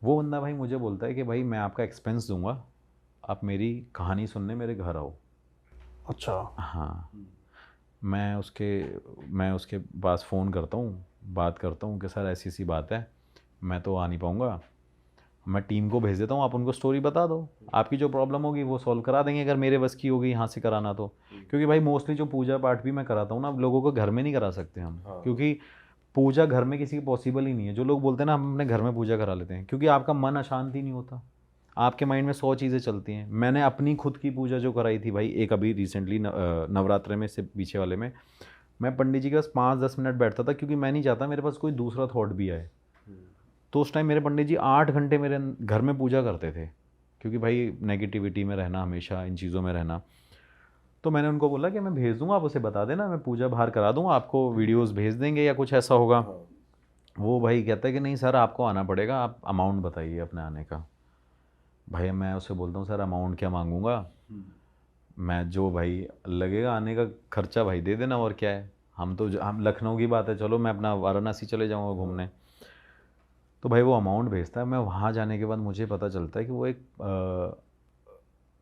वो बंदा भाई मुझे बोलता है कि भाई मैं आपका एक्सपेंस दूंगा, आप मेरी कहानी सुनने मेरे घर आओ। अच्छा। हाँ। मैं उसके पास फ़ोन करता हूँ, बात करता हूँ कि सर ऐसी सी बात है, मैं तो आ नहीं पाऊँगा, मैं टीम को भेज देता हूँ, आप उनको स्टोरी बता दो, आपकी जो प्रॉब्लम होगी वो सॉल्व करा देंगे अगर मेरे बस की होगी यहाँ से कराना तो। क्योंकि भाई मोस्टली जो पूजा पाठ भी मैं कराता हूँ ना, अब लोगों को घर में नहीं करा सकते हम, क्योंकि पूजा घर में किसी की पॉसिबल ही नहीं है। जो लोग बोलते हैं ना हम अपने घर में पूजा करा लेते हैं, क्योंकि आपका मन अशांत ही नहीं होता, आपके माइंड में 100 चीज़ें चलती हैं। मैंने अपनी खुद की पूजा जो कराई थी भाई, एक अभी रिसेंटली नवरात्रे में से पीछे वाले में, मैं पंडित जी के पास 5-10 मिनट बैठता था, क्योंकि मैं नहीं चाहता मेरे पास कोई दूसरा थॉट भी आए। तो उस टाइम मेरे पंडित जी 8 घंटे मेरे घर में पूजा करते थे, क्योंकि भाई नेगेटिविटी में रहना, हमेशा इन चीज़ों में रहना। तो मैंने उनको बोला कि मैं भेज दूंगा, आप उसे बता देना, मैं पूजा बाहर करा दूंगा, आपको वीडियोस भेज देंगे या कुछ ऐसा होगा। वो भाई कहता है कि नहीं सर आपको आना पड़ेगा, आप अमाउंट बताइए अपने आने का। भाई मैं उसे बोलता हूँ सर अमाउंट क्या मांगूंगा, मैं जो भाई लगेगा आने का खर्चा भाई दे देना, और क्या है। हम लखनऊ की बात है, चलो मैं अपना वाराणसी चले जाऊँगा घूमने। तो भाई वो अमाउंट भेजता है, मैं वहाँ जाने के बाद मुझे पता चलता है कि वो एक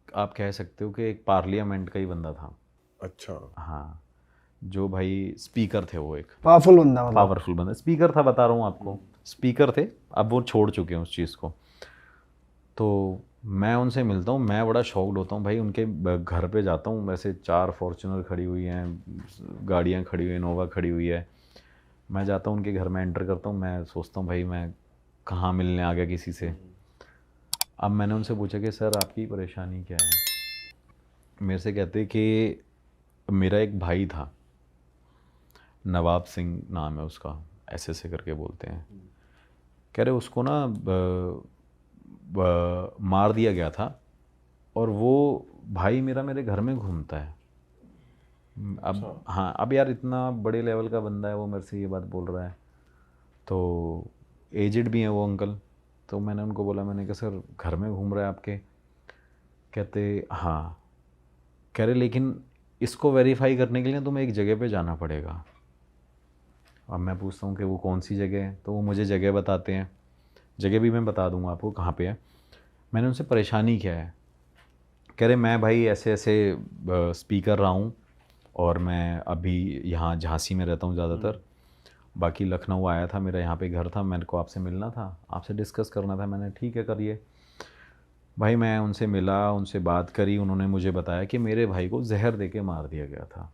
आप कह सकते हो कि एक पार्लियामेंट का ही बंदा था। अच्छा। हाँ, जो भाई स्पीकर थे, वो एक पावरफुल बंदा मतलब। पावरफुल बंदा स्पीकर था, बता रहा हूँ आपको, स्पीकर थे। अब वो छोड़ चुके हैं उस चीज़ को। तो मैं उनसे मिलता हूँ, मैं बड़ा शॉक्ड होता हूँ भाई। उनके घर पे जाता हूँ, वैसे 4 फॉर्च्यूनर खड़ी हुई हैं, गाड़ियाँ खड़ी हुई हैं, इनोवा खड़ी हुई है। मैं जाता हूँ उनके घर में, एंटर करता हूँ, मैं सोचता हूँ भाई मैं कहाँ मिलने आ गया किसी से। अब मैंने उनसे पूछा कि सर आपकी परेशानी क्या है। मेरे से कहते कि मेरा एक भाई था, नवाब सिंह नाम है उसका, ऐसे करके बोलते हैं। कह रहे उसको ना मार दिया गया था, और वो भाई मेरा मेरे घर में घूमता है। अब हाँ, अब यार इतना बड़े लेवल का बंदा है वो, मेरे से ये बात बोल रहा है। तो एजिड भी हैं वो अंकल। तो मैंने उनको बोला, मैंने कहा सर घर में घूम रहा है आपके। कहते हाँ। कह रहे लेकिन इसको वेरीफाई करने के लिए तुम्हें एक जगह पे जाना पड़ेगा। अब मैं पूछता हूँ कि वो कौन सी जगह है, तो वो मुझे जगह बताते हैं। जगह भी मैं बता दूंगा आपको कहाँ पे है। मैंने उनसे परेशानी क्या है, कह रहे मैं भाई ऐसे ऐसे स्पीकर रहा हूँ, और मैं अभी यहाँ झांसी में रहता हूँ ज़्यादातर, बाकी लखनऊ आया था, मेरा यहाँ पे घर था, मेरे को आपसे मिलना था, आपसे डिस्कस करना था। मैंने ठीक है करिए। भाई मैं उनसे मिला, उनसे बात करी, उन्होंने मुझे बताया कि मेरे भाई को जहर दे के मार दिया गया था।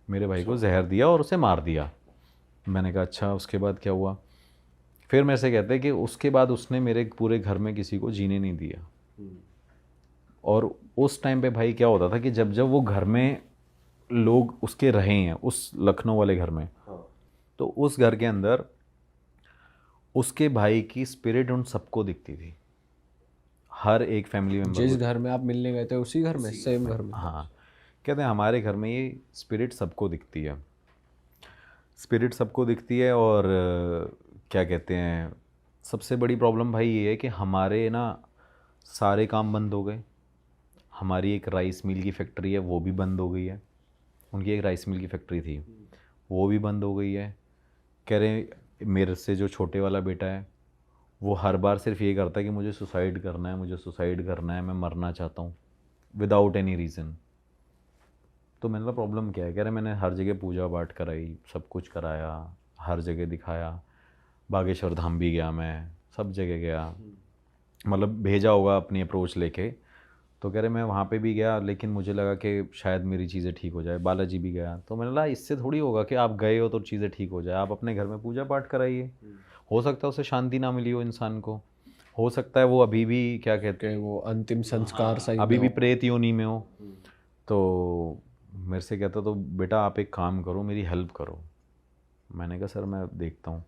मेरे भाई को जहर दिया और उसे मार दिया। मैंने कहा अच्छा, उसके बाद क्या हुआ। फिर मेरे से कहते हैं कि उसके बाद उसने मेरे पूरे घर में किसी को जीने नहीं दिया। और उस टाइम पे भाई क्या होता था कि जब जब वो घर में लोग उसके रहे हैं, उस लखनऊ वाले घर में, तो उस घर के अंदर उसके भाई की स्पिरिट उन सबको दिखती थी, हर एक फैमिली मेम्बर जिस को। घर में आप मिलने गए थे उसी घर में, सेम घर में? हाँ, कहते हैं हमारे घर में ये स्पिरिट सबको दिखती है, स्पिरिट सबको दिखती है। और क्या कहते हैं, सबसे बड़ी प्रॉब्लम भाई ये है कि हमारे ना सारे काम बंद हो गए। हमारी एक राइस मिल की फैक्ट्री है, वो भी बंद हो गई है। उनकी एक राइस मिल की फैक्ट्री थी, वो भी बंद हो गई है। कह रहे मेरे से जो छोटे वाला बेटा है, वो हर बार सिर्फ ये करता है कि मुझे सुसाइड करना है, मुझे सुसाइड करना है, मैं मरना चाहता हूँ, विदाउट एनी रीज़न। तो मैंने कहा प्रॉब्लम क्या है। कह रहे मैंने हर जगह पूजा पाठ कराई, सब कुछ कराया, हर जगह दिखाया, बागेश्वर धाम भी गया मैं, सब जगह गया, मतलब भेजा होगा अपनी अप्रोच लेके। तो कह रहे मैं वहाँ पे भी गया, लेकिन मुझे लगा कि शायद मेरी चीज़ें ठीक हो जाए। बालाजी भी गया, तो मैंने कहा इससे थोड़ी होगा कि आप गए हो तो चीज़ें ठीक हो जाए, आप अपने घर में पूजा पाठ कराइए। हो सकता है उसे शांति ना मिली हो इंसान को, हो सकता है वो अभी भी क्या कहते कि वो अंतिम संस्कार सही में अभी भी हो। प्रेत योनि में हो। तो मेरे से कहता तो बेटा आप एक काम करो, मेरी हेल्प करो। मैंने कहा सर मैं देखता हूँ।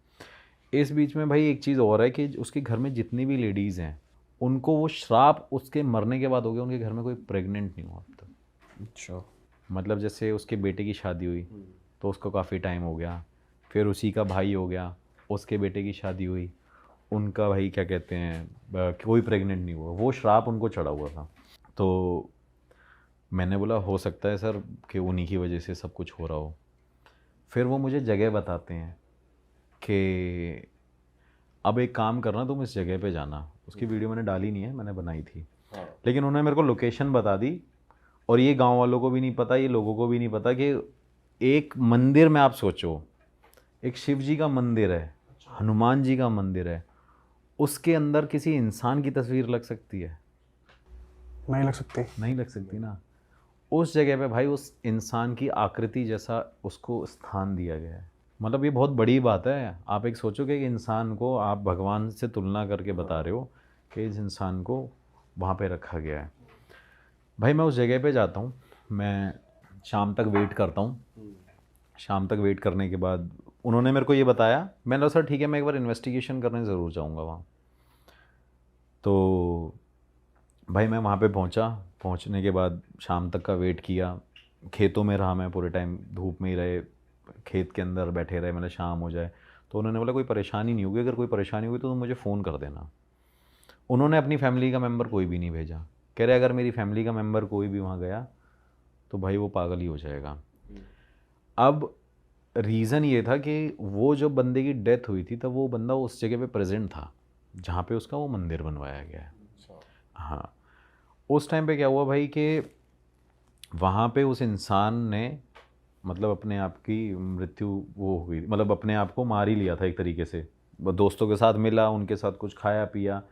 इस बीच में भाई एक चीज़ और है कि उसके घर में जितनी भी लेडीज़ हैं, उनको वो श्राप उसके मरने के बाद हो गया, उनके घर में कोई प्रेग्नेंट नहीं हुआ अब तक। अच्छा। मतलब जैसे उसके बेटे की शादी हुई तो उसको काफ़ी टाइम हो गया, फिर उसी का भाई हो गया, उसके बेटे की शादी हुई, उनका भाई क्या कहते हैं कोई प्रेग्नेंट नहीं हुआ, वो श्राप उनको चढ़ा हुआ था। तो मैंने बोला हो सकता है सर कि उन्हीं की वजह से सब कुछ हो रहा हो। फिर वो मुझे जगह बताते हैं कि अब एक काम करना, तुम इस जगह पे जाना। उसकी वीडियो मैंने डाली नहीं है, मैंने बनाई थी, लेकिन उन्होंने मेरे को लोकेशन बता दी। और ये गांव वालों को भी नहीं पता, ये लोगों को भी नहीं पता कि एक मंदिर में, आप सोचो, एक शिव जी का मंदिर है, हनुमान जी का मंदिर है, उसके अंदर किसी इंसान की तस्वीर लग सकती है? नहीं लग सकती। नहीं लग सकती ना। उस जगह पे भाई उस इंसान की आकृति जैसा उसको स्थान दिया गया है। मतलब ये बहुत बड़ी बात है। आप एक सोचो कि एक इंसान को आप भगवान से तुलना करके बता रहे हो कि इस इंसान को वहाँ पे रखा गया है। भाई मैं उस जगह पे जाता हूँ, मैं शाम तक वेट करता हूँ। शाम तक वेट करने के बाद उन्होंने मेरे को ये बताया, मैंने कहा सर ठीक है, मैं एक बार इन्वेस्टिगेशन करने ज़रूर जाऊँगा वहाँ। तो भाई मैं वहाँ पे पहुँचा। पहुँचने के बाद शाम तक का वेट किया, खेतों में रहा मैं पूरे टाइम, धूप में ही रहे, खेत के अंदर बैठे रहे, मैंने शाम हो जाए। तो उन्होंने बोला कोई परेशानी नहीं होगी, अगर कोई परेशानी हुई तो तुम मुझे फ़ोन कर देना। उन्होंने अपनी फैमिली का मेंबर कोई भी नहीं भेजा। कह रहे अगर मेरी फैमिली का मेंबर कोई भी वहाँ गया तो भाई वो पागल ही हो जाएगा। अब रीज़न ये था कि वो जो बंदे की डेथ हुई थी तब वो बंदा उस जगह पे प्रेजेंट था जहाँ पे उसका वो मंदिर बनवाया गया है। हाँ, उस टाइम पे क्या हुआ भाई कि वहाँ पे उस इंसान ने मतलब अपने आप की मृत्यु वो हुई, मतलब अपने आप को मार ही लिया था एक तरीके से। वो दोस्तों के साथ मिला, उनके साथ कुछ खाया पिया,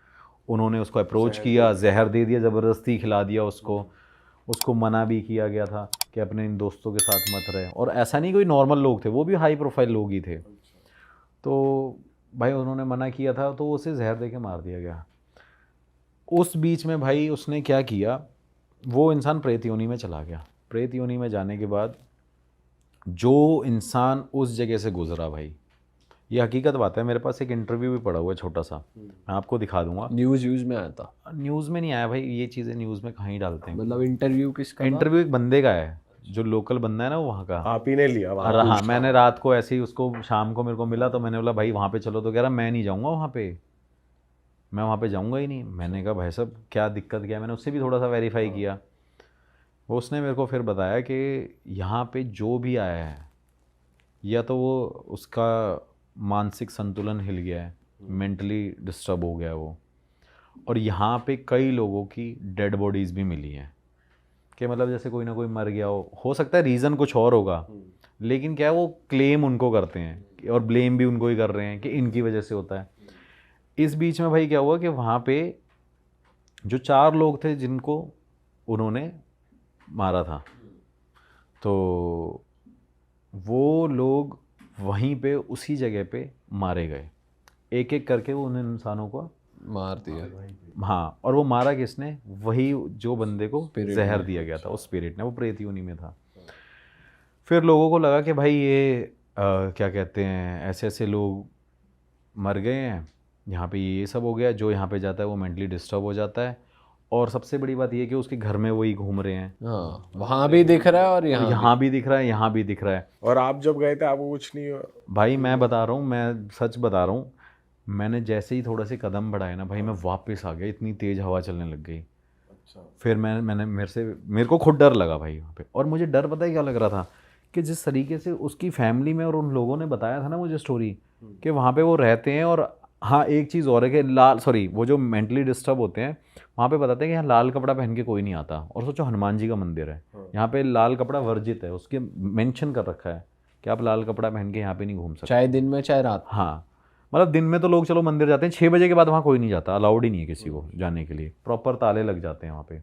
उन्होंने उसको अप्रोच किया, जहर दे दिया, ज़बरदस्ती खिला दिया उसको मना भी किया गया था कि अपने इन दोस्तों के साथ मत रहे। और ऐसा नहीं कोई नॉर्मल लोग थे, वो भी हाई प्रोफाइल लोग ही थे। तो भाई उन्होंने मना किया था तो उसे जहर दे के मार दिया गया। उस बीच में भाई उसने क्या किया, वो इंसान प्रेत योनि में चला गया। प्रेत योनि में जाने के बाद जो इंसान उस जगह से गुजरा, भाई ये हकीकत बात है, मेरे पास एक इंटरव्यू भी पड़ा हुआ है छोटा सा, मैं आपको दिखा दूंगा। न्यूज़ में आया था? न्यूज़ में नहीं आया भाई, ये चीज़ें न्यूज़ में कहाँ ही डालते हैं। मतलब इंटरव्यू किसका था? इंटरव्यू एक बंदे का है, जो लोकल बंदा है ना वो वहाँ का। आप ही ने लिया वहाँ? हाँ, मैंने रात को ऐसे ही उसको, शाम को मेरे को मिला तो मैंने बोला भाई वहाँ पे चलो, तो कह रहा मैं नहीं जाऊँगा वहाँ पे, मैं वहाँ पे जाऊँगा ही नहीं। मैंने कहा भाई साहब क्या दिक्कत क्या है, मैंने उससे भी थोड़ा सा वेरीफाई किया। वो उसने मेरे को फिर बताया कि यहाँ पे जो भी आया है या तो वो उसका मानसिक संतुलन हिल गया है, मेंटली डिस्टर्ब हो गया है वो, और यहाँ पे कई लोगों की डेड बॉडीज़ भी मिली हैं कि मतलब जैसे कोई ना कोई मर गया हो सकता है रीज़न कुछ और होगा, लेकिन क्या है वो क्लेम उनको करते हैं और ब्लेम भी उनको ही कर रहे हैं कि इनकी वजह से होता है। इस बीच में भाई क्या हुआ कि वहाँ पे जो 4 लोग थे जिनको उन्होंने मारा था, तो वो लोग वहीं पे उसी जगह पे मारे गए, एक एक करके वो उन इंसानों को मार दिया। हाँ, और वो मारा किसने? वही जो बंदे को जहर दिया गया था, उस स्पिरिट ने, वो प्रेत योनि में था। फिर लोगों को लगा कि भाई ये क्या कहते हैं, ऐसे ऐसे लोग मर गए हैं, यहाँ पे ये सब हो गया, जो यहाँ पे जाता है वो मेंटली डिस्टर्ब हो जाता है। और सबसे बड़ी बात ये कि उसके घर में वही घूम रहे हैं। हाँ, वहाँ भी दिख रहा है और यहाँ भी दिख रहा है, यहाँ भी दिख रहा है। और आप जब गए थे आपको कुछ नहीं हुआ? भाई मैं बता रहा हूँ, मैं सच बता रहा हूँ, मैंने जैसे ही थोड़ा से कदम बढ़ाए ना भाई, मैं वापस आ गया, इतनी तेज़ हवा चलने लग गई। फिर मैंने मेरे को खुद डर लगा भाई वहाँ पे। और मुझे डर पता है क्या लग रहा था कि जिस तरीके से उसकी फैमिली में और उन लोगों ने बताया था ना मुझे स्टोरी कि वहाँ पे वो रहते हैं। और हाँ, एक चीज़ और है कि वो जो मेंटली डिस्टर्ब होते हैं वहाँ पे बताते हैं कि यहाँ लाल कपड़ा पहन के कोई नहीं आता। और सोचो हनुमान जी का मंदिर है, यहाँ पे लाल कपड़ा वर्जित है, उसके मेंशन कर रखा है कि आप लाल कपड़ा पहन के यहाँ पे नहीं घूम सकते, चाहे दिन में चाहे रात। हाँ, मतलब दिन में तो लोग चलो मंदिर जाते हैं, 6 बजे के बाद वहाँ कोई नहीं जाता, अलाउड ही नहीं है किसी को जाने के लिए, प्रॉपर ताले लग जाते हैं वहाँ पे।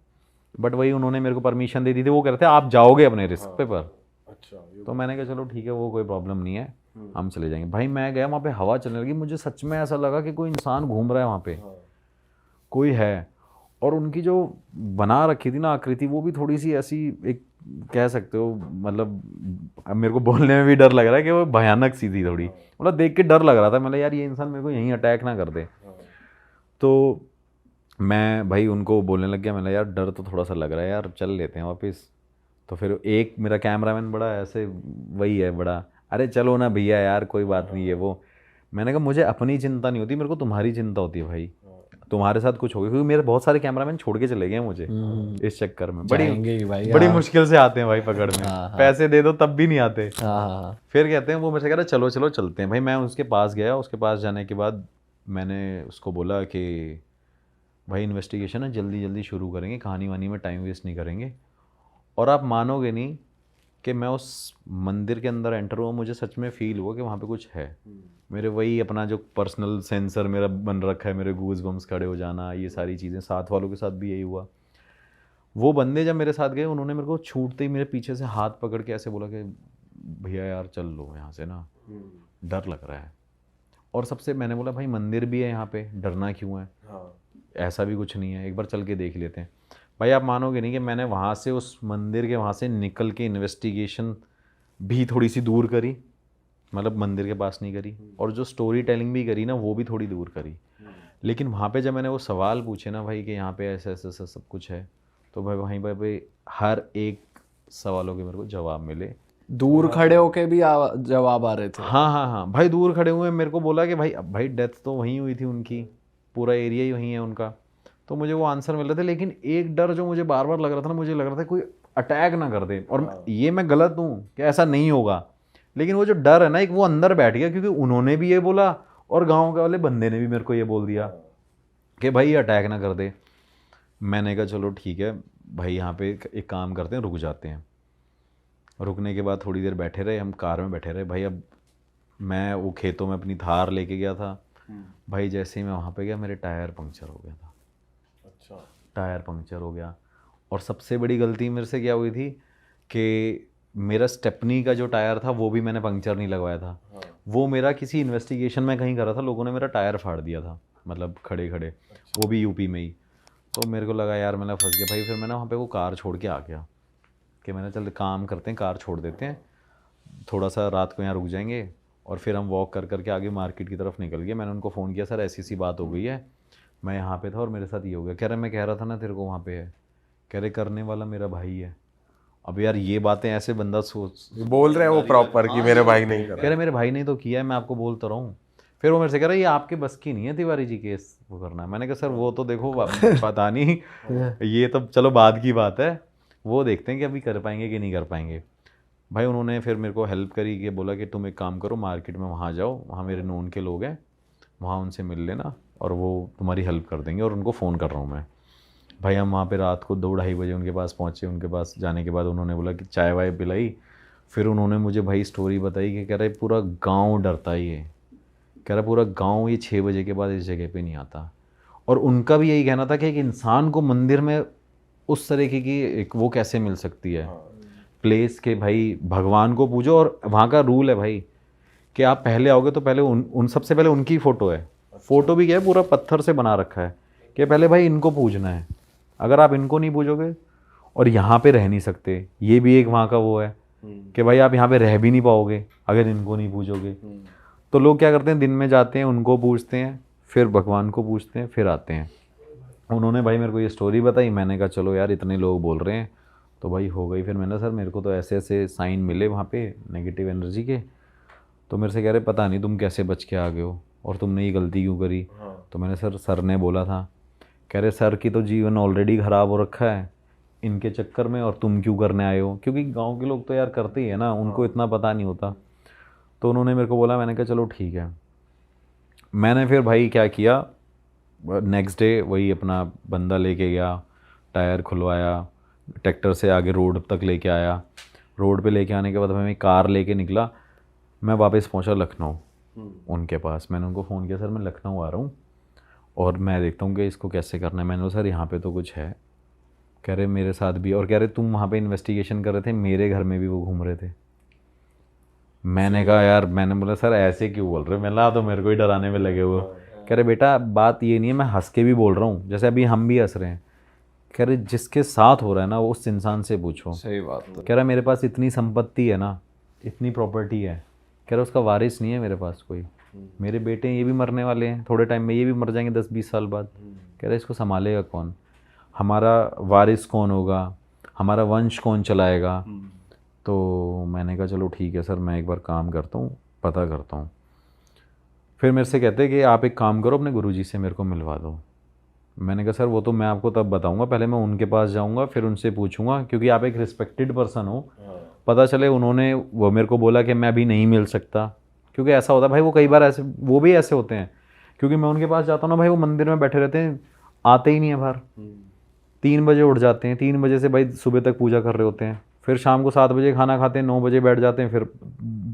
बट वही उन्होंने मेरे को परमिशन दे दी थी, वो कह रहे थे आप जाओगे अपने रिस्क पे पर। अच्छा, तो मैंने कहा चलो ठीक है, वो कोई प्रॉब्लम नहीं है, हम चले जाएंगे। भाई मैं गया वहाँ पे, हवा चलने लगी, मुझे सच में ऐसा लगा कि कोई इंसान घूम रहा है वहाँ पे, कोई है। और उनकी जो बना रखी थी ना आकृति, वो भी थोड़ी सी ऐसी, एक कह सकते हो, मतलब अब मेरे को बोलने में भी डर लग रहा है कि वो भयानक सी थी थोड़ी, मतलब देख के डर लग रहा था। मतलब यार ये इंसान मेरे को यहीं अटैक ना कर दे। तो मैं भाई उनको बोलने लग गया, मैंने यार डर तो थोड़ा सा लग रहा है यार, चल लेते हैं वापस। तो फिर एक मेरा कैमरामैन बड़ा ऐसे वही है बड़ा, अरे चलो ना भैया यार कोई बात नहीं है वो। मैंने कहा मुझे अपनी चिंता नहीं होती, मेरे को तुम्हारी चिंता होती है भाई, तुम्हारे साथ कुछ हो गया, क्योंकि मेरे बहुत सारे कैमरामैन छोड़ के चले गए मुझे इस चक्कर में। बड़ी मुश्किल से आते हैं भाई पकड़ने, पैसे दे दो तब भी नहीं आते। फिर कहते हैं वो, मुझसे कह रहा चलो चलो चलते हैं। भाई मैं उसके पास गया, उसके पास जाने के बाद मैंने उसको बोला कि भाई इन्वेस्टिगेशन है, जल्दी जल्दी शुरू करेंगे, कहानी वानी में टाइम वेस्ट नहीं करेंगे। और आप मानोगे नहीं कि मैं उस मंदिर के अंदर एंटर हुआ, मुझे सच में फील हुआ कि वहाँ पे कुछ है। मेरे वही अपना जो पर्सनल सेंसर मेरा बन रखा है, मेरे गूज बम्स खड़े हो जाना, ये सारी चीज़ें, साथ वालों के साथ भी यही हुआ। वो बंदे जब मेरे साथ गए, उन्होंने मेरे को छूटते ही मेरे पीछे से हाथ पकड़ के ऐसे बोला कि भैया यार चल लो यहाँ से ना, डर लग रहा है। और सबसे मैंने बोला भाई मंदिर भी है यहाँ पे, डरना क्यों है? ऐसा भी कुछ नहीं है, एक बार चल के देख लेते हैं। भाई आप मानोगे नहीं कि मैंने वहाँ से, उस मंदिर के वहाँ से निकल के इन्वेस्टिगेशन भी थोड़ी सी दूर करी, मतलब मंदिर के पास नहीं करी, और जो स्टोरी टेलिंग भी करी ना वो भी थोड़ी दूर करी। लेकिन वहाँ पे जब मैंने वो सवाल पूछे ना भाई कि यहाँ पे ऐसा ऐसा ऐसा सब कुछ है, तो भाई वहीं पे हर एक सवालों के मेरे को जवाब मिले। दूर खड़े होके भी जवाब आ रहे थे। हाँ भाई दूर खड़े हुए मेरे को बोला कि भाई डेथ तो वहीं हुई थी उनकी, पूरा एरिया ही वहीं है उनका, तो मुझे वो आंसर मिल रहे थे। लेकिन एक डर जो मुझे बार बार लग रहा था ना, मुझे लग रहा था कोई अटैक ना कर दे। और ये मैं गलत हूँ कि ऐसा नहीं होगा, लेकिन वो जो डर है ना एक, वो अंदर बैठ गया, क्योंकि उन्होंने भी ये बोला और गाँव के वाले बंदे ने भी मेरे को ये बोल दिया कि भाई ये अटैक ना कर दे। मैंने कहा चलो ठीक है भाई, यहाँ पे एक काम करते हैं, रुक जाते हैं। रुकने के बाद थोड़ी देर बैठे रहे, हम कार में बैठे रहे। भाई अब मैं वो खेतों में अपनी थार लेके गया था। भाई जैसे ही मैं वहाँ पे गया, मेरे टायर पंक्चर हो गया था। अच्छा, टायर पंक्चर हो गया। और सबसे बड़ी गलती मेरे से क्या हुई थी कि मेरा स्टेपनी का जो टायर था वो भी मैंने पंक्चर नहीं लगवाया था। वो मेरा किसी इन्वेस्टिगेशन में कहीं करा था, लोगों ने मेरा टायर फाड़ दिया था, मतलब खड़े खड़े। वो भी यूपी में ही। तो मेरे को लगा यार मैं फंस गया भाई। फिर मैंने वहाँ पे वो कार छोड़ के आ गया कि मैंने चल काम करते हैं, कार छोड़ देते हैं, थोड़ा सा रात को यहाँ रुक जाएंगे और फिर हम वॉक कर करके आगे मार्केट की तरफ निकल गए। मैंने उनको फ़ोन किया, सर ऐसी सी बात हो गई है, मैं यहाँ पे था और मेरे साथ ये हो गया। कह रहे मैं कह रहा था ना तेरे को वहाँ पे है। कह रहे करने वाला मेरा भाई है। अब यार ये बातें ऐसे बंदा सोच बोल रहे हैं वो प्रॉपर कि मेरे भाई नहीं कर कह रहे मेरे भाई ने तो किया है, मैं आपको बोलता रहा हूँ। फिर वो मेरे से कह रहा है ये आपके बस की नहीं है तिवारी जी केस वो करना है। मैंने कहा सर वो तो देखो पता नहीं, ये तो चलो बाद की बात है, वो देखते हैं कि अभी कर पाएंगे कि नहीं कर पाएंगे। भाई उन्होंने फिर मेरे को हेल्प करी कि बोला कि तुम एक काम करो, मार्केट में वहाँ जाओ, वहाँ मेरे नोन के लोग हैं, वहाँ उनसे मिल लेना और वो तुम्हारी हेल्प कर देंगे। और उनको फ़ोन कर रहा हूँ मैं। भाई हम वहाँ पे रात को 2-2:30 बजे उनके पास पहुँचे। उनके पास जाने के बाद उन्होंने बोला कि चाय वाय पिलाई। फिर उन्होंने मुझे भाई स्टोरी बताई कि कह रहे पूरा गाँव डरता ही है। कह रहा पूरा गाँव ये 6 बजे के बाद इस जगह पे नहीं आता। और उनका भी यही कहना था कि एक इंसान को मंदिर में उस तरीके की एक वो कैसे मिल सकती है प्लेस के, भाई भगवान को पूजो। और वहाँ का रूल है भाई कि आप पहले आओगे तो पहले उन सबसे पहले उनकी फ़ोटो है। फ़ोटो भी क्या है, पूरा पत्थर से बना रखा है कि पहले भाई इनको पूजना है। अगर आप इनको नहीं पूजोगे और यहाँ पे रह नहीं सकते, ये भी एक वहाँ का वो है कि भाई आप यहाँ पे रह भी नहीं पाओगे अगर इनको नहीं पूजोगे। तो लोग क्या करते हैं, दिन में जाते हैं, उनको पूजते हैं, फिर भगवान को पूजते हैं, फिर आते हैं। उन्होंने भाई मेरे को ये स्टोरी बताई। मैंने कहा चलो यार इतने लोग बोल रहे हैं तो भाई हो गई। फिर मैंने सर मेरे को तो ऐसे ऐसे साइन मिले वहाँ पे नेगेटिव एनर्जी के। तो मेरे से कह रहे पता नहीं तुम कैसे बच के आ गए हो और तुमने ये गलती क्यों करी। तो मैंने सर ने बोला था। कह रहे सर की तो जीवन ऑलरेडी ख़राब हो रखा है इनके चक्कर में, और तुम क्यों करने आए हो, क्योंकि गांव के लोग तो यार करते ही है ना, उनको इतना पता नहीं होता। तो उन्होंने मेरे को बोला। मैंने कहा चलो ठीक है। मैंने फिर भाई क्या किया, नेक्स्ट डे वही अपना बंदा लेके गया, टायर खुलवाया, ट्रैक्टर से आगे रोड तक लेके आया। रोड पे लेके आने के बाद मैं कार लेके निकला। मैं वापस पहुंचा लखनऊ उनके पास। मैंने उनको फ़ोन किया, सर मैं लखनऊ आ रहा हूँ और मैं देखता हूँ कि इसको कैसे करना है। मैंने बोला सर यहाँ पे तो कुछ है। कह रहे मेरे साथ भी, और कह रहे तुम वहाँ पे इन्वेस्टिगेशन कर रहे थे, मेरे घर में भी वो घूम रहे थे। मैंने कहा यार, मैंने बोला सर ऐसे क्यों बोल रहे हो, मैंने तो मेरे को ही डराने में लगे हुए। कह रहे बेटा बात ये नहीं है, मैं हंस के भी बोल रहा हूँ, जैसे अभी हम भी हंस रहे हैं। कह रहे जिसके साथ हो रहा है ना उस इंसान से पूछो। सही बात है। कह रहा मेरे पास इतनी संपत्ति है ना, इतनी प्रॉपर्टी है, कह रहा उसका वारिस नहीं है मेरे पास कोई। मेरे बेटे ये भी मरने वाले हैं थोड़े टाइम में, ये भी मर जाएंगे 10-20 साल बाद। कह रहा इसको संभालेगा कौन, हमारा वारिस कौन होगा, हमारा वंश कौन चलाएगा। तो मैंने कहा चलो ठीक है सर, मैं एक बार काम करता हूँ, पता करता हूँ। फिर मेरे से कहते कि आप एक काम करो, अपने गुरुजी से मेरे को मिलवा दो। मैंने कहा सर वो तो मैं आपको तब बताऊंगा, पहले मैं उनके पास जाऊंगा, फिर उनसे पूछूंगा, क्योंकि आप एक रिस्पेक्टेड पर्सन हो। पता चले उन्होंने वो मेरे को बोला कि मैं अभी नहीं मिल सकता, क्योंकि ऐसा होता है भाई, वो कई बार ऐसे वो भी ऐसे होते हैं क्योंकि मैं उनके पास जाता हूँ ना भाई, वो मंदिर में बैठे रहते हैं, आते ही नहीं है बाहर। 3 बजे उठ जाते हैं, 3 बजे से भाई सुबह तक पूजा कर रहे होते हैं, फिर शाम को 7 बजे खाना खाते हैं, 9 बजे बैठ जाते हैं, फिर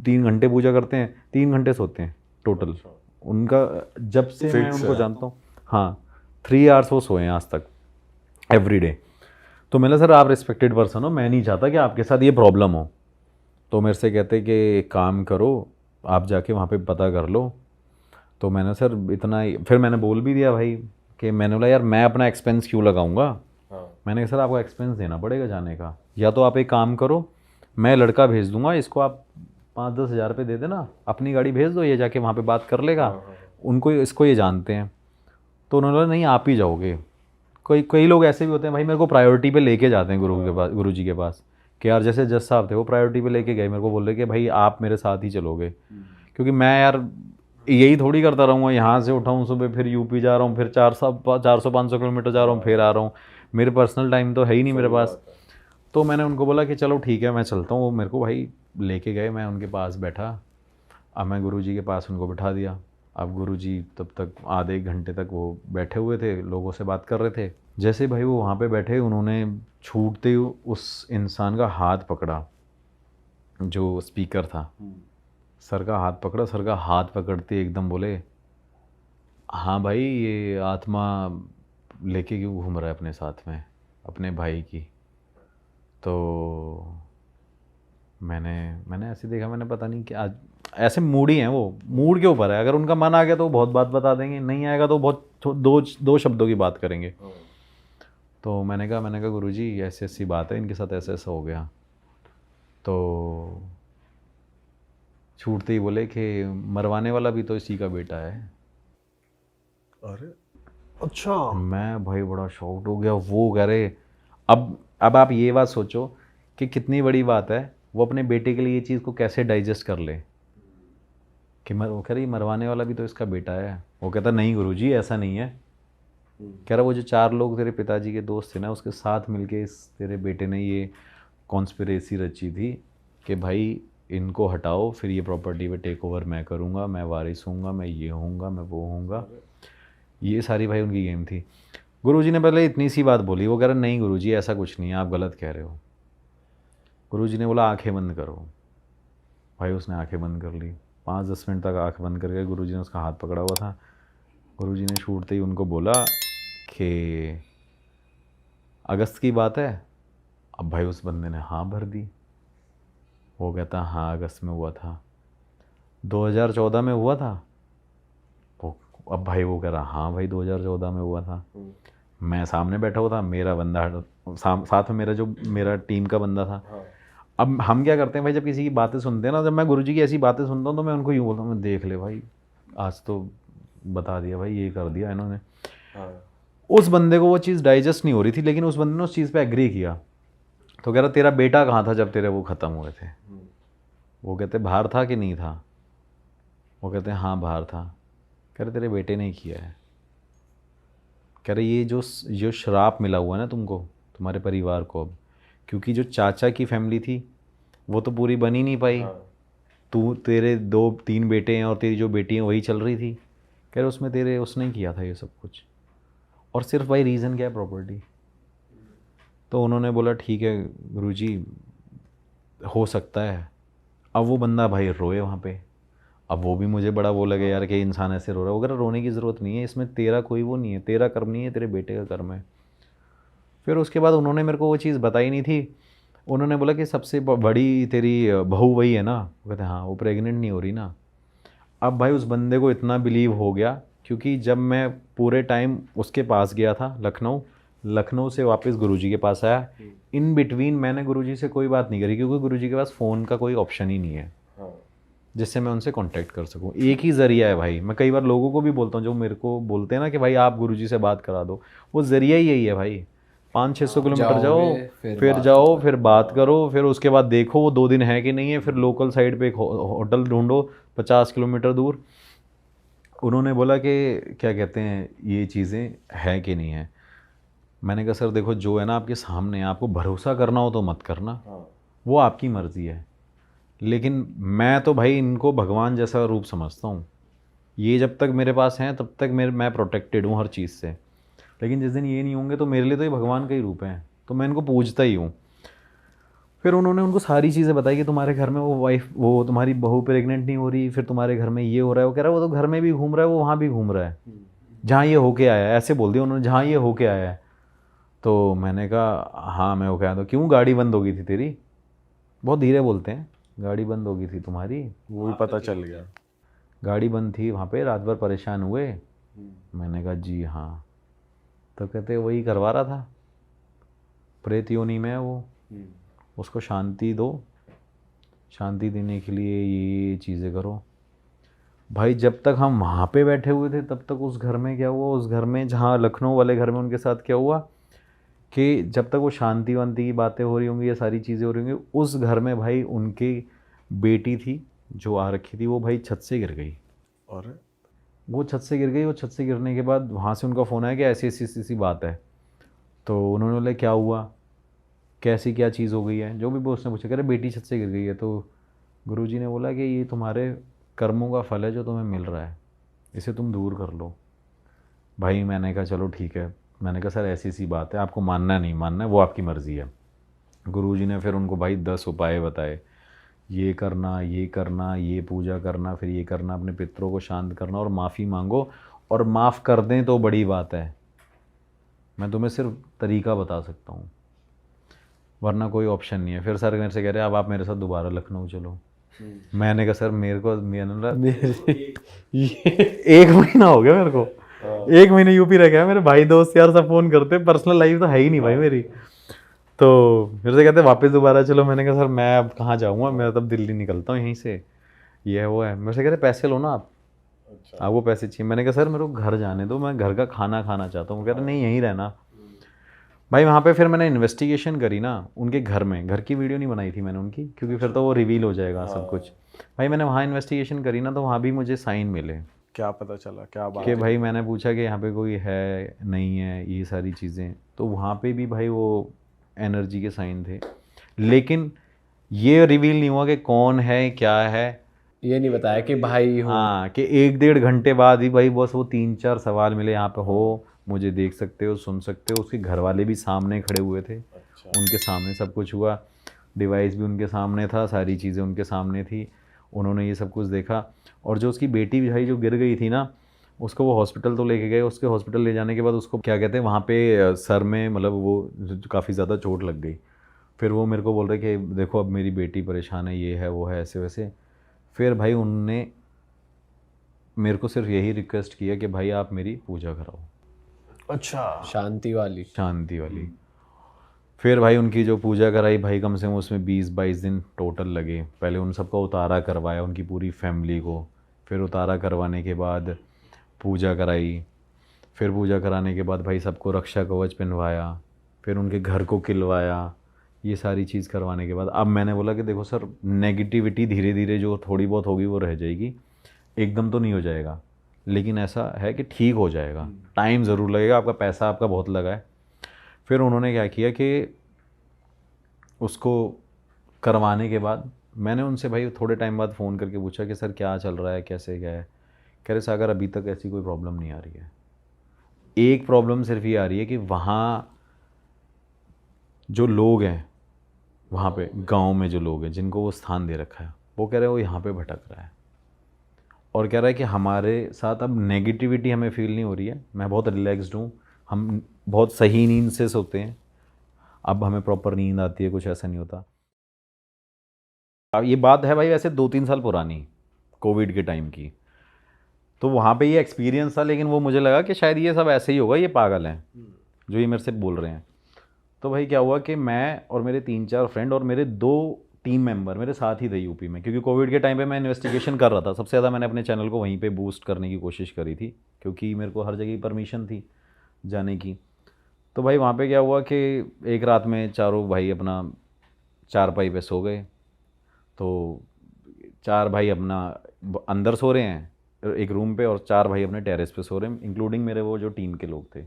3 घंटे पूजा करते हैं, 3 घंटे सोते हैं टोटल। उनका जब से मैं उनको जानता हूँ, हाँ 3 आवर्स वो सोए हैं आज तक एवरी डे। तो मैंने सर आप रिस्पेक्टेड पर्सन हो, मैं नहीं चाहता कि आपके साथ ये प्रॉब्लम हो। तो मेरे से कहते कि एक काम करो, आप जाके वहाँ पे पता कर लो। तो मैंने सर इतना ही, फिर मैंने बोल भी दिया भाई कि मैंने बोला यार मैं अपना एक्सपेंस क्यों लगाऊंगा। मैंने कहा सर आपको एक्सपेंस देना पड़ेगा जाने का, या तो आप एक काम करो, मैं लड़का भेज दूंगा, इसको आप 5-10 हज़ार रुपये दे देना, अपनी गाड़ी भेज दो, ये जाके वहाँ पे बात कर लेगा, उनको इसको ये जानते हैं। तो उन्होंने बोला नहीं आप ही जाओगे। कई लोग ऐसे भी होते हैं भाई, मेरे को प्रायोरिटी पे लेके जाते हैं गुरु जी के पास, कि यार जैसे जज साहब थे वो प्रायोरिटी पे लेके गए, मेरे को बोल रहे कि भाई आप मेरे साथ ही चलोगे, क्योंकि मैं यार यही थोड़ी करता रहूँगा, यहाँ से उठाऊँ सुबह फिर यूपी जा रहा हूँ, फिर 400-500 किलोमीटर जा रहा हूँ, फिर आ रहा हूँ, मेरे पर्सनल टाइम तो है ही नहीं मेरे पास। तो मैंने उनको बोला कि चलो ठीक है मैं चलता हूँ। वो मेरे को भाई लेके गए, मैं उनके पास बैठा, अब मैं गुरुजी के पास उनको बिठा दिया। अब गुरुजी तब तक आधे 1 घंटे तक वो बैठे हुए थे, लोगों से बात कर रहे थे। जैसे भाई वो वहाँ पे बैठे, उन्होंने छूटते ही उस इंसान का हाथ पकड़ा, जो स्पीकर था, सर का हाथ पकड़ा। सर का हाथ पकड़ते एकदम बोले, हाँ भाई ये आत्मा लेके क्यों घूम रहा है अपने साथ में, अपने भाई की। तो मैंने ऐसे देखा, मैंने पता नहीं क्या, ऐसे मूडी हैं वो, मूड के ऊपर है। अगर उनका मन आ गया तो वो बहुत बात बता देंगे, नहीं आएगा तो बहुत दो शब्दों की बात करेंगे। तो मैंने कहा गुरुजी ऐसी ऐसी बात है, इनके साथ ऐसा ऐसा हो गया। तो छूटते ही बोले कि मरवाने वाला भी तो इसी का बेटा है। अरे अच्छा। मैं भाई बड़ा शॉक्ड हो गया। वो कह रहे, अब आप ये बात सोचो कि कितनी बड़ी बात है, वो अपने बेटे के लिए ये चीज़ को कैसे डाइजेस्ट कर ले कि वो कह रही मरवाने वाला भी तो इसका बेटा है। वो कहता नहीं गुरुजी ऐसा नहीं है। कह रहा वो जो 4 लोग तेरे पिताजी के दोस्त थे ना, उसके साथ मिलके इस तेरे बेटे ने ये कॉन्स्पिरेसी रची थी कि भाई इनको हटाओ, फिर ये प्रॉपर्टी पे टेक ओवर मैं करूँगा, मैं वारिस हूँगा, मैं ये हूँगा, मैं वो हूँगा। ये सारी भाई उनकी गेम थी। गुरुजी ने पहले इतनी सी बात बोली, वो कह रहा नहीं गुरुजी ऐसा कुछ नहीं है, आप गलत कह रहे हो। गुरुजी ने बोला आंखें बंद करो। भाई उसने आंखें बंद कर ली, 5-10 मिनट तक आंख बंद करके गुरुजी ने उसका हाथ पकड़ा हुआ था। गुरुजी ने छूटते ही उनको बोला कि अगस्त की बात है। अब भाई उस बंदे ने हाँ भर दी। वो कहता हाँ अगस्त में हुआ था, 2014 में हुआ था। अब भाई वो कह रहा हाँ भाई 2014 में हुआ था। मैं सामने बैठा हुआ था, मेरा बंदा साथ में मेरा टीम का बंदा था। अब हम क्या करते हैं भाई, जब किसी की बातें सुनते हैं ना, जब मैं गुरुजी की ऐसी बातें सुनता हूँ तो मैं उनको यूँ बोलता हूँ, मैं देख ले भाई आज तो बता दिया भाई, ये कर दिया इन्होंने। उस बंदे को वो चीज़ डाइजेस्ट नहीं हो रही थी, लेकिन उस बंदे ने उस चीज़ पे एग्री किया। तो कह रहा तेरा बेटा कहाँ था जब तेरे वो ख़त्म हुए थे। वो कहते बाहर था कि नहीं था। वो कहते हैं हाँ बाहर था। कह रहे तेरे बेटे ने किया है। कह रहे ये जो श्राप मिला हुआ है ना तुमको, तुम्हारे परिवार को, अब क्योंकि जो चाचा की फैमिली थी वो तो पूरी बन ही नहीं पाई। तेरे 2-3 बेटे हैं और तेरी जो बेटी है वही चल रही थी। कह रहे उसमें उसने किया था ये सब कुछ, और सिर्फ भाई रीज़न क्या है, प्रॉपर्टी। तो उन्होंने बोला ठीक है गुरुजी हो सकता है। अब वो बंदा भाई रोए वहाँ पे। अब वो भी मुझे बड़ा वो लगे यार कि इंसान ऐसे रो रहा है। वगैरह रोने की ज़रूरत नहीं है, इसमें तेरा कोई वो नहीं है, तेरा कर्म नहीं है, तेरे बेटे का कर्म है। फिर उसके बाद उन्होंने मेरे को वो चीज़ बताई नहीं थी। उन्होंने बोला कि सबसे बड़ी तेरी बहू वही है ना। वो कहते हाँ, वो प्रेग्नेंट नहीं हो रही ना। अब भाई उस बंदे को इतना बिलीव हो गया, क्योंकि जब मैं पूरे टाइम उसके पास गया था लखनऊ से वापस गुरुजी के पास आया, इन बिटवीन मैंने गुरुजी से कोई बात नहीं करी, क्योंकि गुरुजी के पास फ़ोन का कोई ऑप्शन ही नहीं है जिससे मैं उनसे कांटेक्ट कर सकूं। एक ही ज़रिया है भाई। मैं कई बार लोगों को भी बोलता हूँ जो मेरे को बोलते हैं ना कि भाई आप गुरुजी से बात करा दो, वो ज़रिया ही यही है भाई। 500-600 किलोमीटर जाओ, फिर बात करो, फिर उसके बाद देखो वो 2 दिन है कि नहीं है, फिर लोकल साइड पे एक होटल ढूंढो 50 किलोमीटर दूर। उन्होंने बोला कि क्या कहते हैं ये चीज़ें है कि नहीं है। मैंने कहा सर देखो जो है ना आपके सामने, आपको भरोसा करना हो तो मत करना, वो आपकी मर्ज़ी है, लेकिन मैं तो भाई इनको भगवान जैसा रूप समझता हूँ। ये जब तक मेरे पास हैं तब तक मैं प्रोटेक्टेड हूँ हर चीज़ से, लेकिन जिस दिन ये नहीं होंगे तो मेरे लिए तो ये भगवान का ही रूप है, तो मैं इनको पूजता ही हूँ। फिर उन्होंने उनको सारी चीज़ें बताई कि तुम्हारे घर में वो तुम्हारी बहू प्रेग्नेंट नहीं हो रही, फिर तुम्हारे घर में ये हो रहा है। वो कह रहा है वो तो घर में भी घूम रहा है, वो वहाँ भी घूम रहा है, जहाँ ये होके आया है, ऐसे बोल दिया उन्होंने, जहाँ ये होके आया है। तो मैंने कहा हाँ मैं हो के आया। तो क्यों गाड़ी बंद हो गई थी तेरी? बहुत धीरे बोलते हैं, गाड़ी बंद हो गई थी तुम्हारी, वो भी पता चल गया। गाड़ी बंद थी वहाँ पे, रात भर परेशान हुए। मैंने कहा जी हाँ। तो कहते वही करवा रहा था, प्रेत योनि में है वो, उसको शांति दो, शांति देने के लिए ये चीज़ें करो। भाई जब तक हम वहाँ पे बैठे हुए थे तब तक उस घर में क्या हुआ, उस घर में जहाँ लखनऊ वाले घर में उनके साथ क्या हुआ कि जब तक वो शांति वांति की बातें हो रही होंगी, ये सारी चीज़ें हो रही होंगी, उस घर में भाई उनकी बेटी थी जो आ रखी थी, वो भाई छत से गिर गई। और वो छत से गिर गई, और छत से गिरने के बाद वहाँ से उनका फ़ोन आया कि ऐसी ऐसी ऐसी बात है। तो उन्होंने बोला क्या हुआ, कैसी क्या चीज़ हो गई है, जो भी उसने पूछा, कह रहे बेटी छत से गिर गई है। तो गुरुजी ने बोला कि ये तुम्हारे कर्मों का फल है जो तुम्हें मिल रहा है, इसे तुम दूर कर लो। भाई मैंने कहा चलो ठीक है। मैंने कहा सर ऐसी सी बात है, आपको मानना नहीं मानना है वो आपकी मर्ज़ी है। गुरुजी ने फिर उनको भाई 10 उपाय बताए, ये करना, ये करना, ये पूजा करना, फिर ये करना, अपने पितरों को शांत करना और माफ़ी मांगो, और माफ़ कर दें तो बड़ी बात है। मैं तुम्हें सिर्फ तरीका बता सकता हूँ, वरना कोई ऑप्शन नहीं है। फिर सर मेरे से कह रहे अब आप मेरे साथ दोबारा लखनऊ चलो। मैंने कहा सर मेरे को ये 1 महीना हो गया मेरे को, 1 महीने यूपी रह गया। मेरे भाई दोस्त यार सब फ़ोन करते, पर्सनल लाइफ तो है ही नहीं भाई मेरी। तो मेरे से कहते वापस दोबारा चलो। मैंने कहा सर मैं अब कहाँ जाऊँगा, मैं तब दिल्ली निकलता हूँ यहीं से, ये है वो है। मेरे से कह रहे पैसे लो ना आप, आपको पैसे चाहिए। मैंने कहा सर मेरे को घर जाने दो, मैं घर का खाना खाना चाहता हूँ। कह रहे नहीं यहीं रहना। भाई वहाँ पे फिर मैंने इन्वेस्टिगेशन करी ना उनके घर में, घर की वीडियो नहीं बनाई थी मैंने उनकी, क्योंकि फिर तो वो रिवील हो जाएगा सब कुछ। भाई मैंने वहाँ इन्वेस्टिगेशन करी ना, तो वहाँ भी मुझे साइन मिले क्या पता चला, क्या बात कि भाई मैंने पूछा कि यहाँ पे कोई है नहीं है, ये सारी चीज़ें, तो वहाँ पे भी भाई वो एनर्जी के साइन थे। लेकिन ये रिवील नहीं हुआ कि कौन है क्या है, ये नहीं बताया कि भाई हो। हाँ कि 1-1.5 घंटे बाद ही भाई बस वो 3-4 सवाल मिले, यहाँ पे हो, मुझे देख सकते हो, सुन सकते हो। उसके घर वाले भी सामने खड़े हुए थे, उनके सामने सब कुछ हुआ, डिवाइस भी उनके सामने था, सारी चीज़ें उनके सामने थी, उन्होंने ये सब कुछ देखा। और जो उसकी बेटी भाई जो गिर गई थी ना, उसको वो हॉस्पिटल तो लेके गए, उसके हॉस्पिटल ले जाने के बाद उसको क्या कहते हैं वहाँ पे सर में मतलब वो काफ़ी ज़्यादा चोट लग गई। फिर वो मेरे को बोल रहे कि देखो अब मेरी बेटी परेशान है, ये है वो है, ऐसे वैसे। फिर भाई उनने मेरे को सिर्फ यही रिक्वेस्ट किया कि भाई आप मेरी पूजा कराओ, अच्छा, शांति वाली। शांति वाली। फिर भाई उनकी जो पूजा कराई भाई, कम से कम उसमें 20-22 दिन टोटल लगे। पहले उन सबका उतारा करवाया, उनकी पूरी फैमिली को। फिर उतारा करवाने के बाद पूजा कराई। फिर पूजा कराने के बाद भाई सबको रक्षा कवच पहनवाया। फिर उनके घर को खिलवाया। ये सारी चीज़ करवाने के बाद अब मैंने बोला कि देखो सर, नेगेटिविटी धीरे धीरे जो थोड़ी बहुत होगी वो रह जाएगी, एकदम तो नहीं हो जाएगा, लेकिन ऐसा है कि ठीक हो जाएगा, टाइम ज़रूर लगेगा, आपका पैसा आपका बहुत लगा है। फिर उन्होंने क्या किया कि उसको करवाने के बाद मैंने उनसे भाई थोड़े टाइम बाद फ़ोन करके पूछा कि सर क्या चल रहा है, कैसे क्या है। कह रहे सागर अभी तक ऐसी कोई प्रॉब्लम नहीं आ रही है, एक प्रॉब्लम सिर्फ ये आ रही है कि वहाँ जो लोग हैं, वहाँ पे गांव में जो लोग हैं जिनको वो स्थान दे रखा है, वो कह रहे हैं वो यहाँ पे भटक रहा है, और कह रहा है कि हमारे साथ अब नेगेटिविटी हमें फील नहीं हो रही है, मैं बहुत रिलैक्स्ड हूँ, हम बहुत सही नींद से सोते हैं, अब हमें प्रॉपर नींद आती है, कुछ ऐसा नहीं होता। अब ये बात है भाई वैसे 2-3 साल पुरानी, कोविड के टाइम की। तो वहाँ पे ये एक्सपीरियंस था, लेकिन वो मुझे लगा कि शायद ये सब ऐसे ही होगा, ये पागल हैं जो ये मेरे से बोल रहे हैं। तो भाई क्या हुआ कि मैं और मेरे 3-4 फ्रेंड और मेरे 2 टीम मेंबर मेरे साथ ही थे यूपी में, क्योंकि कोविड के टाइम पे मैं इन्वेस्टिगेशन कर रहा था। सबसे ज़्यादा मैंने अपने चैनल को वहीं पे बूस्ट करने की कोशिश करी थी, क्योंकि मेरे को हर जगह परमिशन थी जाने की। तो भाई वहाँ पे क्या हुआ कि एक रात में चारों भाई अपना चारपाई पे सो गए। तो 4 भाई अपना अंदर सो रहे हैं एक रूम पे, और 4 भाई अपने टेरेस पे सो रहे हैं, इंक्लूडिंग मेरे वो जो टीम के लोग थे।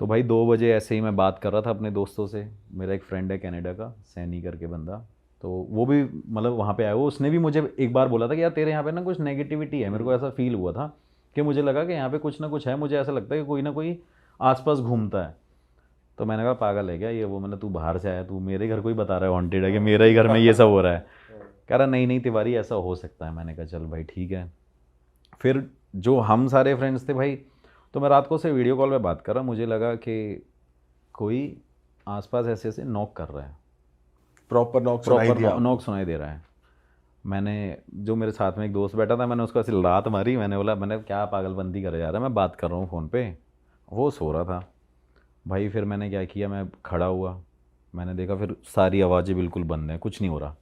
तो भाई 2 बजे ऐसे ही मैं बात कर रहा था अपने दोस्तों से। मेरा एक फ्रेंड है कनाडा का, सैनी करके बंदा, तो वो भी मतलब वहाँ पे आया, वो उसने भी मुझे एक बार बोला था कि यार तेरे यहाँ पे ना कुछ नेगेटिविटी है। मेरे को ऐसा फील हुआ था कि मुझे लगा कि यहाँ पे कुछ ना कुछ है, मुझे ऐसा लगता है कि कोई ना कोई आसपास घूमता है। तो मैंने कहा पागल है क्या ये, वो मतलब तू बाहर से आया, तू मेरे घर को ही बता रहा है वांटेड है कि मेरा ही घर में ये सब हो रहा है। कह रहा नहीं नहीं तिवारी ऐसा हो सकता है। मैंने कहा चल भाई ठीक है। फिर जो हम सारे फ्रेंड्स थे भाई, तो मैं रात को से वीडियो कॉल पे बात कर रहा, मुझे लगा कि कोई आसपास ऐसे ऐसे नॉक कर रहा है, प्रॉपर नॉक सुनाई दिया? प्रॉपर नॉक सुनाई दे रहा है। मैंने, जो मेरे साथ में एक दोस्त बैठा था, मैंने उसको ऐसे लात मारी। मैंने बोला मैंने क्या पागलबंदी करे जा रहा है, मैं बात कर रहा हूँ फ़ोन पे। वो सो रहा था भाई। फिर मैंने क्या किया, मैं खड़ा हुआ, मैंने देखा फिर सारी आवाज़ें बिल्कुल बंद हैं, कुछ नहीं हो रहा।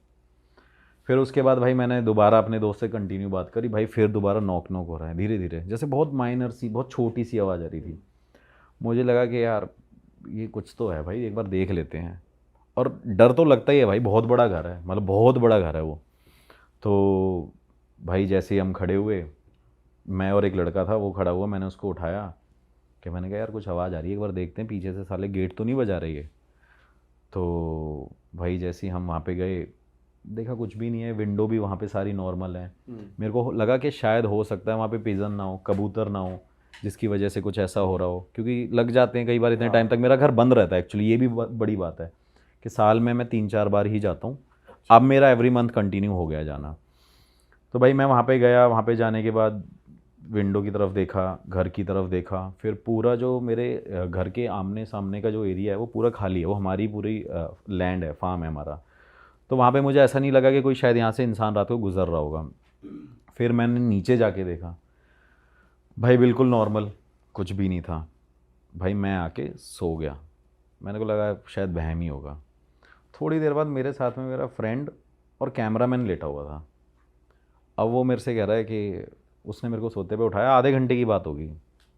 फिर उसके बाद भाई मैंने दोबारा अपने दोस्त से कंटिन्यू बात करी भाई, फिर दोबारा नॉक नॉक हो रहा है धीरे धीरे, जैसे बहुत माइनर सी, बहुत छोटी सी आवाज़ आ रही थी। मुझे लगा कि यार ये कुछ तो है भाई, एक बार देख लेते हैं। और डर तो लगता ही है भाई, बहुत बड़ा घर है, मतलब बहुत बड़ा घर है वो। तो भाई जैसे ही हम खड़े हुए, मैं और एक लड़का था वो खड़ा हुआ, मैंने उसको उठाया कि मैंने कहा यार कुछ आवाज़ आ रही है, एक बार देखते हैं पीछे से, साले गेट तो नहीं बजा रही है। तो भाई जैसे ही हम वहाँ पे गए, देखा कुछ भी नहीं है, विंडो भी वहाँ पे सारी नॉर्मल है। मेरे को लगा कि शायद हो सकता है वहाँ पे पिजन ना हो, कबूतर ना हो, जिसकी वजह से कुछ ऐसा हो रहा हो, क्योंकि लग जाते हैं कई बार इतने टाइम तक। मेरा घर बंद रहता है एक्चुअली, ये भी बड़ी बात है कि साल में मैं 3-4 बार ही जाता हूँ। अब मेरा एवरी मंथ कंटिन्यू हो गया जाना। तो भाई मैं वहाँ पे गया, वहाँ पे जाने के बाद विंडो की तरफ देखा, घर की तरफ देखा, फिर पूरा जो मेरे घर के आमने सामने का जो एरिया है वो पूरा खाली है, वो हमारी पूरी लैंड है, फार्म है हमारा। तो वहाँ पे मुझे ऐसा नहीं लगा कि कोई शायद यहाँ से इंसान रात को गुजर रहा होगा। फिर मैंने नीचे जाके देखा भाई, बिल्कुल नॉर्मल, कुछ भी नहीं था। भाई मैं आके सो गया, मैंने को लगा शायद वहम ही होगा। थोड़ी देर बाद मेरे साथ में मेरा फ्रेंड और कैमरामैन लेटा हुआ था। अब वो मेरे से कह रहा है कि उसने मेरे को सोते पे उठाया, आधे घंटे की बात होगी,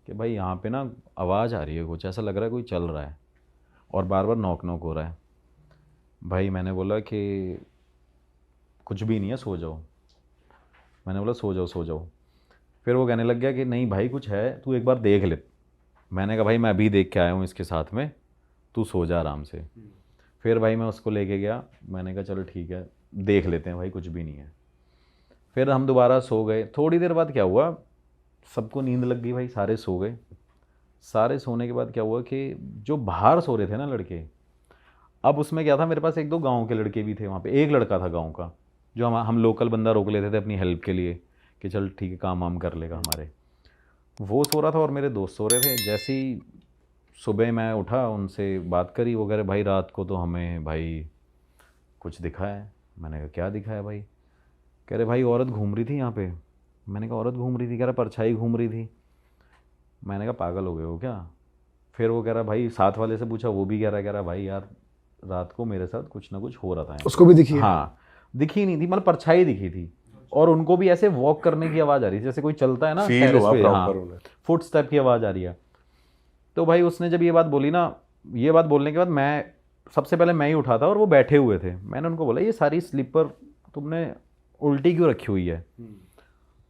कि भाई यहाँ पे ना आवाज़ आ रही है, कुछ ऐसा लग रहा है कोई चल रहा है और बार बार नॉक नॉक हो रहा है। भाई मैंने बोला कि कुछ भी नहीं है, सो जाओ। मैंने बोला सो जाओ सो जाओ। फिर वो कहने लग गया कि नहीं भाई कुछ है, तू एक बार देख ले। मैंने कहा भाई मैं अभी देख के आया हूँ इसके साथ में, तू सो जा आराम से। फिर भाई मैं उसको लेके गया, मैंने कहा चलो ठीक है देख लेते हैं भाई, कुछ भी नहीं है। फिर हम दोबारा सो गए। थोड़ी देर बाद क्या हुआ, सबको नींद लग गई भाई, सारे सो गए। सारे सोने के बाद क्या हुआ कि जो बाहर सो रहे थे ना लड़के, अब उसमें क्या था, मेरे पास 1-2 गांव के लड़के भी थे वहाँ पे। एक लड़का था गांव का जो हम लोकल बंदा रोक लेते थे अपनी हेल्प के लिए कि चल ठीक है काम वाम कर लेगा हमारे। वो सो रहा था और मेरे दोस्त सो रहे थे। जैसे ही सुबह मैं उठा, उनसे बात करी, वो कह रहे भाई रात को तो हमें भाई कुछ दिखा है। मैंने कहा क्या दिखा है भाई? कह रहे भाई औरत घूम रही थी यहाँ पे। मैंने कहा औरत घूम रही थी? कह रहा परछाई घूम रही थी। मैंने कहा पागल हो गए हो क्या? फिर वो कह रहा भाई, साथ वाले से पूछा, वो भी कह रहा भाई यार रात को मेरे साथ कुछ ना कुछ हो रहा था। उसको भी दिखी है? हाँ दिखी नहीं थी, मतलब परछाई दिखी थी। और उनको भी ऐसे वॉक करने की आवाज़ आ रही थी, जैसे कोई चलता है ना फील हुआ पे, हाँ प्रॉपर उन्हें। फुट स्टेप की आवाज़ आ रही है। तो भाई उसने जब ये बात बोली ना, ये बात बोलने के बाद मैं सबसे पहले मैं ही उठा था और वो बैठे हुए थे। मैंने उनको बोला ये सारी स्लीपर तुमने उल्टी क्यों रखी हुई है?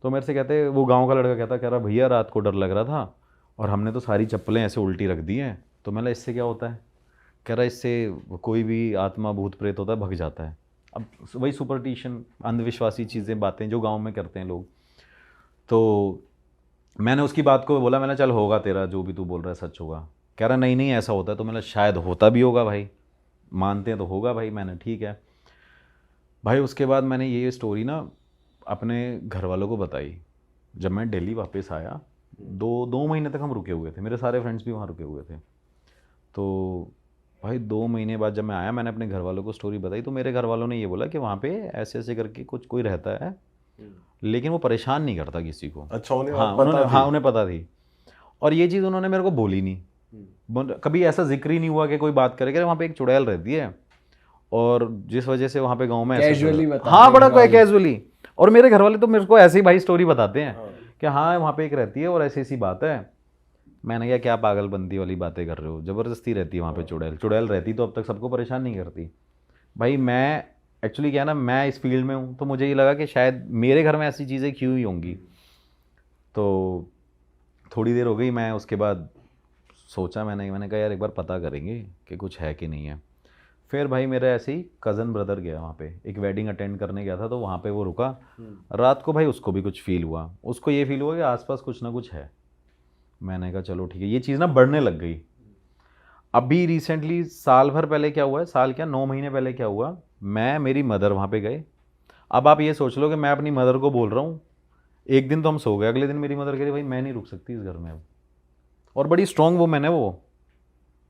तो मेरे से कहते, वो गांव का लड़का कह रहा भैया रात को डर लग रहा था और हमने तो सारी चप्पलें ऐसे उल्टी रख दी हैं। तो मैंने इससे क्या होता है? कह रहा इससे कोई भी आत्मा भूत प्रेत होता है भग जाता है। अब वही सुपरस्टिशन, अंधविश्वासी चीज़ें, बातें जो गांव में करते हैं लोग। तो मैंने उसकी बात को बोला, मैंने चल होगा तेरा जो भी तू बोल रहा है सच होगा। कह रहा नहीं नहीं ऐसा होता है। तो मैंने शायद होता भी होगा भाई, मानते हैं तो होगा भाई। मैंने ठीक है भाई। उसके बाद मैंने ये स्टोरी ना अपने घर वालों को बताई। जब मैं दिल्ली वापस आया, 2 महीने तक हम रुके हुए थे, मेरे सारे फ्रेंड्स भी वहाँ रुके हुए थे। तो भाई 2 महीने बाद जब मैं आया, मैंने अपने घर वालों को स्टोरी बताई। तो मेरे घर वालों ने ये बोला कि वहाँ पे ऐसे ऐसे करके कुछ कोई रहता है, लेकिन वो परेशान नहीं करता किसी को। अच्छा उन्हें हाँ पता उन्होंने, थी? हाँ उन्हें पता थी। और ये चीज़ उन्होंने मेरे को बोली नहीं, कभी ऐसा जिक्र ही नहीं हुआ कि कोई बात करे कि वहाँ पे एक चुड़ैल रहती है और जिस वजह से वहाँ पे गांव में कैजुअली ऐसा, हाँ बड़ा कोई कैजुअली। और मेरे घर वाले तो मेरे को ऐसे ही भाई स्टोरी बताते हैं कि हाँ वहाँ पे एक रहती है और ऐसी ऐसी बात है। मैंने कहा क्या पागलबंदी वाली बातें कर रहे हो, ज़बरदस्ती रहती है वहाँ पे चुड़ैल। चुड़ैल रहती तो अब तक सबको परेशान नहीं करती भाई। मैं एक्चुअली क्या है ना, मैं इस फील्ड में हूँ तो मुझे ये लगा कि शायद मेरे घर में ऐसी चीज़ें क्यों ही होंगी। तो थोड़ी देर हो गई, मैं उसके बाद सोचा, मैंने कहा यार एक बार पता करेंगे कि कुछ है कि नहीं है। फिर भाई मेरा ऐसे ही कज़न ब्रदर गया वहाँ पे, एक वेडिंग अटेंड करने गया था, तो वहाँ पे वो रुका। रात को भाई उसको भी कुछ फील हुआ, उसको ये फील हुआ कि आसपास कुछ ना कुछ है। मैंने कहा चलो ठीक है, ये चीज़ ना बढ़ने लग गई। अभी रिसेंटली साल भर पहले क्या हुआ है, साल क्या 9 महीने पहले क्या हुआ, मैं मेरी मदर वहाँ पे गए। अब आप ये सोच लो कि मैं अपनी मदर को बोल रहा हूँ, एक दिन तो हम सो गए, अगले दिन मेरी मदर कह रही भाई मैं नहीं रुक सकती इस घर में अब। और बड़ी स्ट्रांग वुमेन है वो,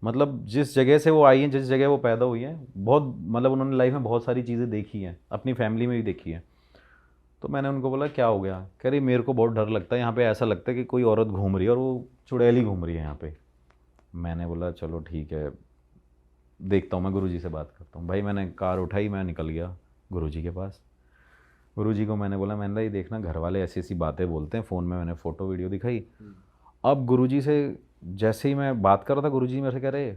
मतलब जिस जगह से वो आई है, जिस जगह वो पैदा हुई है, बहुत मतलब उन्होंने लाइफ में बहुत सारी चीज़ें देखी हैं, अपनी फैमिली में भी देखी है। तो मैंने उनको बोला क्या हो गया, कह रही मेरे को बहुत डर लगता है यहाँ पे, ऐसा लगता है कि कोई औरत घूम रही है और वो चुड़ैली घूम रही है यहाँ पे। मैंने बोला चलो ठीक है, देखता हूँ, मैं गुरुजी से बात करता हूँ। भाई मैंने कार उठाई, मैं निकल गया गुरुजी के पास। गुरुजी को मैंने बोला, मैंने ये देखना घर वाले ऐसी ऐसी बातें बोलते हैं, फ़ोन में मैंने फ़ोटो वीडियो दिखाई। अब गुरुजी से जैसे ही मैं बात कर रहा था, गुरुजी मेरे से कह रहे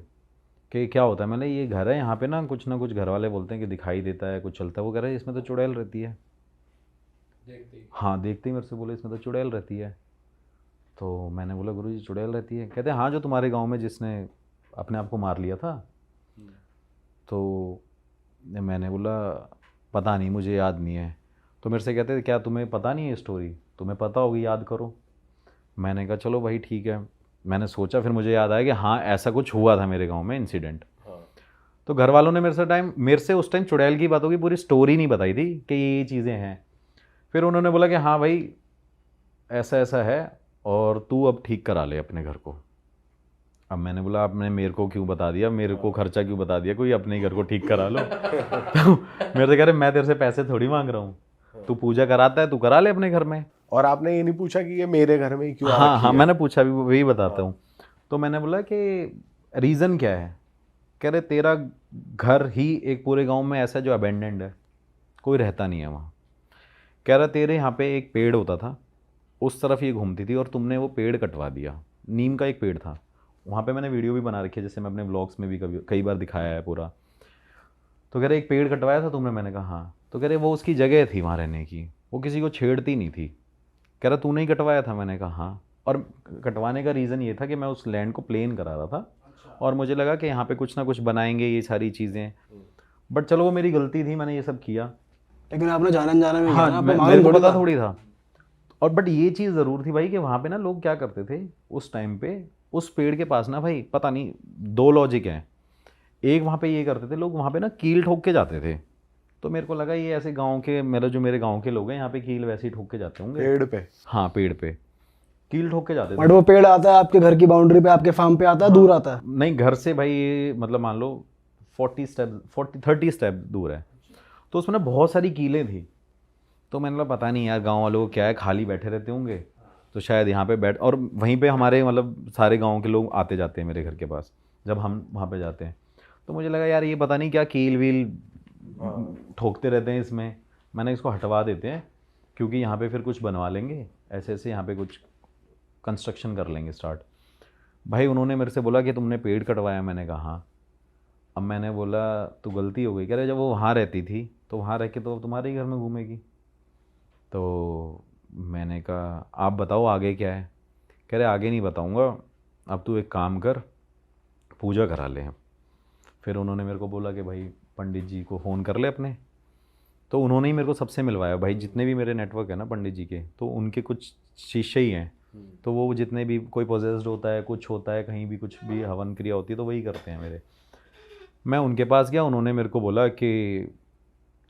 कि क्या होता है, मैंने ये घर है यहाँ पे ना कुछ घर वाले बोलते हैं कि दिखाई देता है, कुछ चलता है। वो कह रहे हैं इसमें तो चुड़ैल रहती है। हाँ देखते ही मेरे से बोले इसमें तो चुड़ैल रहती है। तो मैंने बोला गुरुजी चुड़ैल रहती है? कहते हैं हाँ, जो तुम्हारे गांव में जिसने अपने आप को मार लिया था। तो मैंने बोला पता नहीं, मुझे याद नहीं है। तो मेरे से कहते क्या तुम्हें पता नहीं है स्टोरी, तुम्हें पता होगी, याद करो। मैंने कहा चलो भाई ठीक है। मैंने सोचा, फिर मुझे याद आया कि हाँ ऐसा कुछ हुआ था मेरे गांव में इंसिडेंट। तो घर वालों ने मेरे से उस टाइम चुड़ैल की बातों की पूरी स्टोरी नहीं बताई थी कि ये चीज़ें हैं। फिर उन्होंने बोला कि हाँ भाई ऐसा ऐसा है और तू अब ठीक करा ले अपने घर को। अब मैंने बोला आपने मेरे को क्यों बता दिया, मेरे को खर्चा क्यों बता दिया, कोई अपने ही घर को ठीक करा लो। तो मेरे से कह रहे मैं तेरे से पैसे थोड़ी मांग रहा हूँ, तू पूजा कराता है तू करा ले अपने घर में। और आपने ये नहीं पूछा कि ये मेरे घर में ही क्यों हाँ हाँ मैंने पूछा, भी वही बताता हूँ। तो मैंने बोला कि रीज़न क्या है। कह रहे तेरा घर ही एक पूरे गांव में ऐसा जो अबेंडेंड है, कोई रहता नहीं है वहाँ। कह रहा तेरे यहाँ पे एक पेड़ होता था, उस तरफ ये घूमती थी और तुमने वो पेड़ कटवा दिया। नीम का एक पेड़ था वहाँ पे, मैंने वीडियो भी बना रखी है, जैसे मैं अपने व्लॉग्स में भी कई बार दिखाया है पूरा। तो कह रहे एक पेड़ कटवाया था तुमने? मैंने कहा हाँ। तो कह रहे वो उसकी जगह थी वहाँ रहने की, वो किसी को छेड़ती नहीं थी। कह रहा तूने ही कटवाया था? मैंने कहा हाँ। और कटवाने का रीज़न ये था कि मैं उस लैंड को प्लेन करा रहा था और मुझे लगा कि यहाँ पे कुछ ना कुछ बनाएंगे ये सारी चीज़ें। बट चलो वो मेरी गलती थी, मैंने ये सब किया। लेकिन आपने जाना में हाँ, किया ना, मेरे को पता थोड़ी था। और बट ये चीज़ ज़रूर थी भाई कि वहाँ पे ना लोग क्या करते थे उस टाइम पे, उस पेड़ के पास ना भाई पता नहीं 2 लॉजिक हैं। एक वहाँ पे ये करते थे लोग, वहाँ पे ना कील ठोक के जाते थे। तो मेरे को लगा ये ऐसे गांव के, मेरे गांव के लोग हैं यहाँ पे कील वैसे ही ठोक के जाते होंगे पेड़ पे। हाँ पेड़ पे कील ठोक के जाते थे। बट वो पेड़ आता है आपके घर की बाउंड्री पे, आपके फार्म पे आता है, दूर आता है? नहीं, घर से भाई ये मतलब मान लो 30 स्टेप दूर है। तो उसमें ना बहुत सारी कीलें थी। तो मैंने बोला पता नहीं यार गांव वालों को क्या है, खाली बैठे रहते होंगे तो शायद यहाँ पे बैठ, और वहीं पे हमारे मतलब सारे गांव के लोग आते जाते हैं मेरे घर के पास जब हम वहाँ पे जाते हैं। तो मुझे लगा यार ये पता नहीं क्या कील वील ठोकते रहते हैं इसमें, मैंने इसको हटवा देते हैं क्योंकि यहाँ पे फिर कुछ बनवा लेंगे, ऐसे ऐसे यहाँ पे कुछ कंस्ट्रक्शन कर लेंगे स्टार्ट। भाई उन्होंने मेरे से बोला कि तुमने पेड़ कटवाया? मैंने कहा हाँ। अब मैंने बोला तो गलती हो गई। कह रहे जब वो वहाँ रहती थी तो वहाँ रह के तो तुम्हारे ही घर में घूमेगी। तो मैंने कहा आप बताओ आगे क्या है। कह रहे आगे नहीं बताऊँगा, अब तू एक काम कर, पूजा करा ले। फिर उन्होंने मेरे को बोला कि भाई पंडित जी को फ़ोन कर ले अपने। तो उन्होंने ही मेरे को सबसे मिलवाया भाई, जितने भी मेरे नेटवर्क है ना पंडित जी के, तो उनके कुछ शिष्य ही हैं। तो वो जितने भी कोई पोजेस्ड होता है, कुछ होता है, कहीं भी कुछ भी हवन क्रिया होती है तो वही करते हैं मेरे। मैं उनके पास गया, उन्होंने मेरे को बोला कि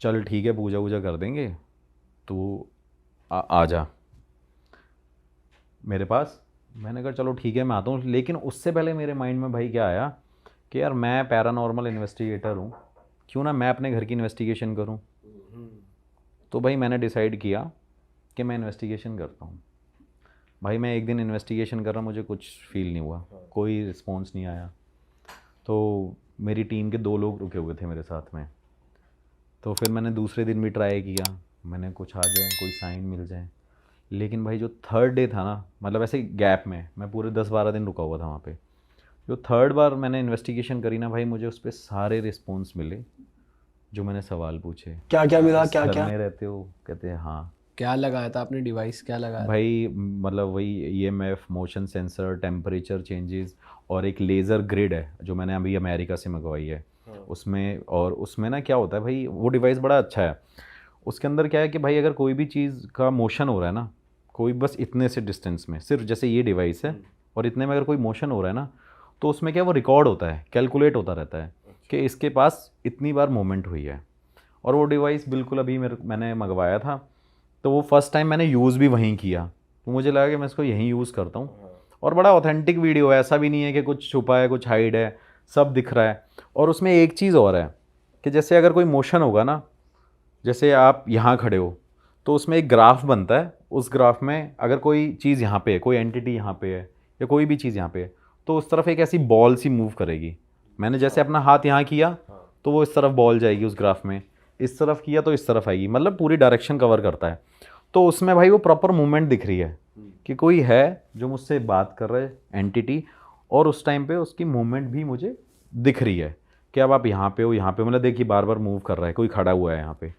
चल ठीक है पूजा वूजा कर देंगे, तो आ जा मेरे पास। मैंने कहा चलो ठीक है मैं आता हूँ। लेकिन उससे पहले मेरे माइंड में भाई क्या आया कि यार मैं पैरानॉर्मल इन्वेस्टिगेटर हूँ, क्यों ना मैं अपने घर की इन्वेस्टिगेशन करूँ। तो भाई मैंने डिसाइड किया कि मैं इन्वेस्टिगेशन करता हूँ। भाई मैं एक दिन इन्वेस्टिगेशन कर रहा, मुझे कुछ फील नहीं हुआ, कोई रिस्पॉन्स नहीं आया। तो मेरी टीम के 2 लोग रुके हुए थे मेरे साथ में। तो फिर मैंने दूसरे दिन भी ट्राई किया, मैंने कुछ आ जाए, कोई साइन मिल जाए। लेकिन भाई जो 3rd डे था ना, मतलब ऐसे गैप में मैं पूरे 10-12 दिन रुका हुआ था वहाँ पे। जो 3rd बार मैंने इन्वेस्टिगेशन करी ना भाई, मुझे उस पर सारे रिस्पॉन्स मिले जो मैंने सवाल पूछे। क्या क्या मिला? क्या घर क्या में रहते हो? कहते हैं हाँ। क्या लगाया था आपने डिवाइस, क्या लगाया भाई मतलब वही EMF, motion sensor, temperature changes, और एक लेज़र ग्रिड है जो मैंने अभी अमेरिका से मंगवाई है। उसमें। और उसमें ना क्या होता है भाई, वो डिवाइस बड़ा अच्छा है। उसके अंदर क्या है कि भाई अगर कोई भी चीज़ का मोशन हो रहा है ना, कोई बस इतने से डिस्टेंस में, सिर्फ जैसे ये डिवाइस है और इतने में अगर कोई मोशन हो रहा है ना, तो उसमें क्या वो रिकॉर्ड होता है, कैलकुलेट होता रहता है कि इसके पास इतनी बार मूवमेंट हुई है। और वो डिवाइस बिल्कुल अभी मैंने मंगवाया था, तो वो फर्स्ट टाइम मैंने यूज़ भी वहीं किया, तो मुझे लगा कि मैं इसको यहीं यूज़ करता हूँ। और बड़ा ऑथेंटिक वीडियो है, ऐसा भी नहीं है कि कुछ छुपा है कुछ हाइड है, सब दिख रहा है। और उसमें एक चीज़ और है कि जैसे अगर कोई मोशन होगा ना, जैसे आप यहाँ खड़े हो तो उसमें एक ग्राफ बनता है, उस ग्राफ में अगर कोई चीज़ यहाँ पे है, कोई एंटिटी यहाँ पे है या कोई भी चीज़ यहाँ पे है, तो उस तरफ एक ऐसी बॉल सी मूव करेगी। मैंने जैसे अपना हाथ यहाँ किया तो वो इस तरफ बॉल जाएगी उस ग्राफ में, इस तरफ किया तो इस तरफ आएगी, मतलब पूरी डायरेक्शन कवर करता है। तो उसमें भाई वो प्रॉपर मूवमेंट दिख रही है कि कोई है जो मुझसे बात कर रहा है एंटिटी, और उस टाइम पे उसकी मूवमेंट भी मुझे दिख रही है कि अब आप यहाँ पे हो, यहाँ पे, मतलब देखिए बार बार मूव कर रहा है, कोई खड़ा हुआ है यहाँ पे।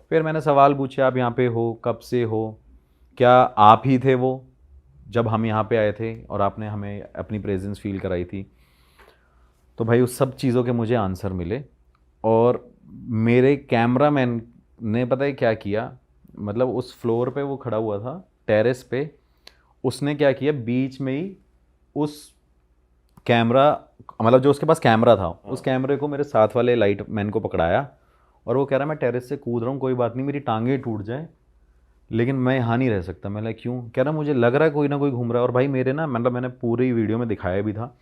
फिर मैंने सवाल पूछे, आप यहाँ पे हो, कब से हो, क्या आप ही थे वो जब हम यहाँ पे आए थे और आपने हमें अपनी प्रेजेंस फील कराई थी? तो भाई उस सब चीज़ों के मुझे आंसर मिले। और मेरे कैमरामैन ने पता है क्या किया, मतलब उस फ्लोर पे वो खड़ा हुआ था टेरेस पे, उसने क्या किया बीच में ही उस कैमरा, मतलब जो उसके पास कैमरा था, उस कैमरे को मेरे साथ वाले लाइट मैन को पकड़ाया और वो कह रहा है मैं टेरेस से कूद रहा हूँ, कोई बात नहीं, मेरी टांगें टूट जाएं लेकिन मैं यहाँ नहीं रह सकता। मैं क्यों? कह रहा मुझे लग रहा है कोई ना कोई घूम रहा है। और भाई मेरे ना, मतलब मैंने पूरी वीडियो में दिखाया भी था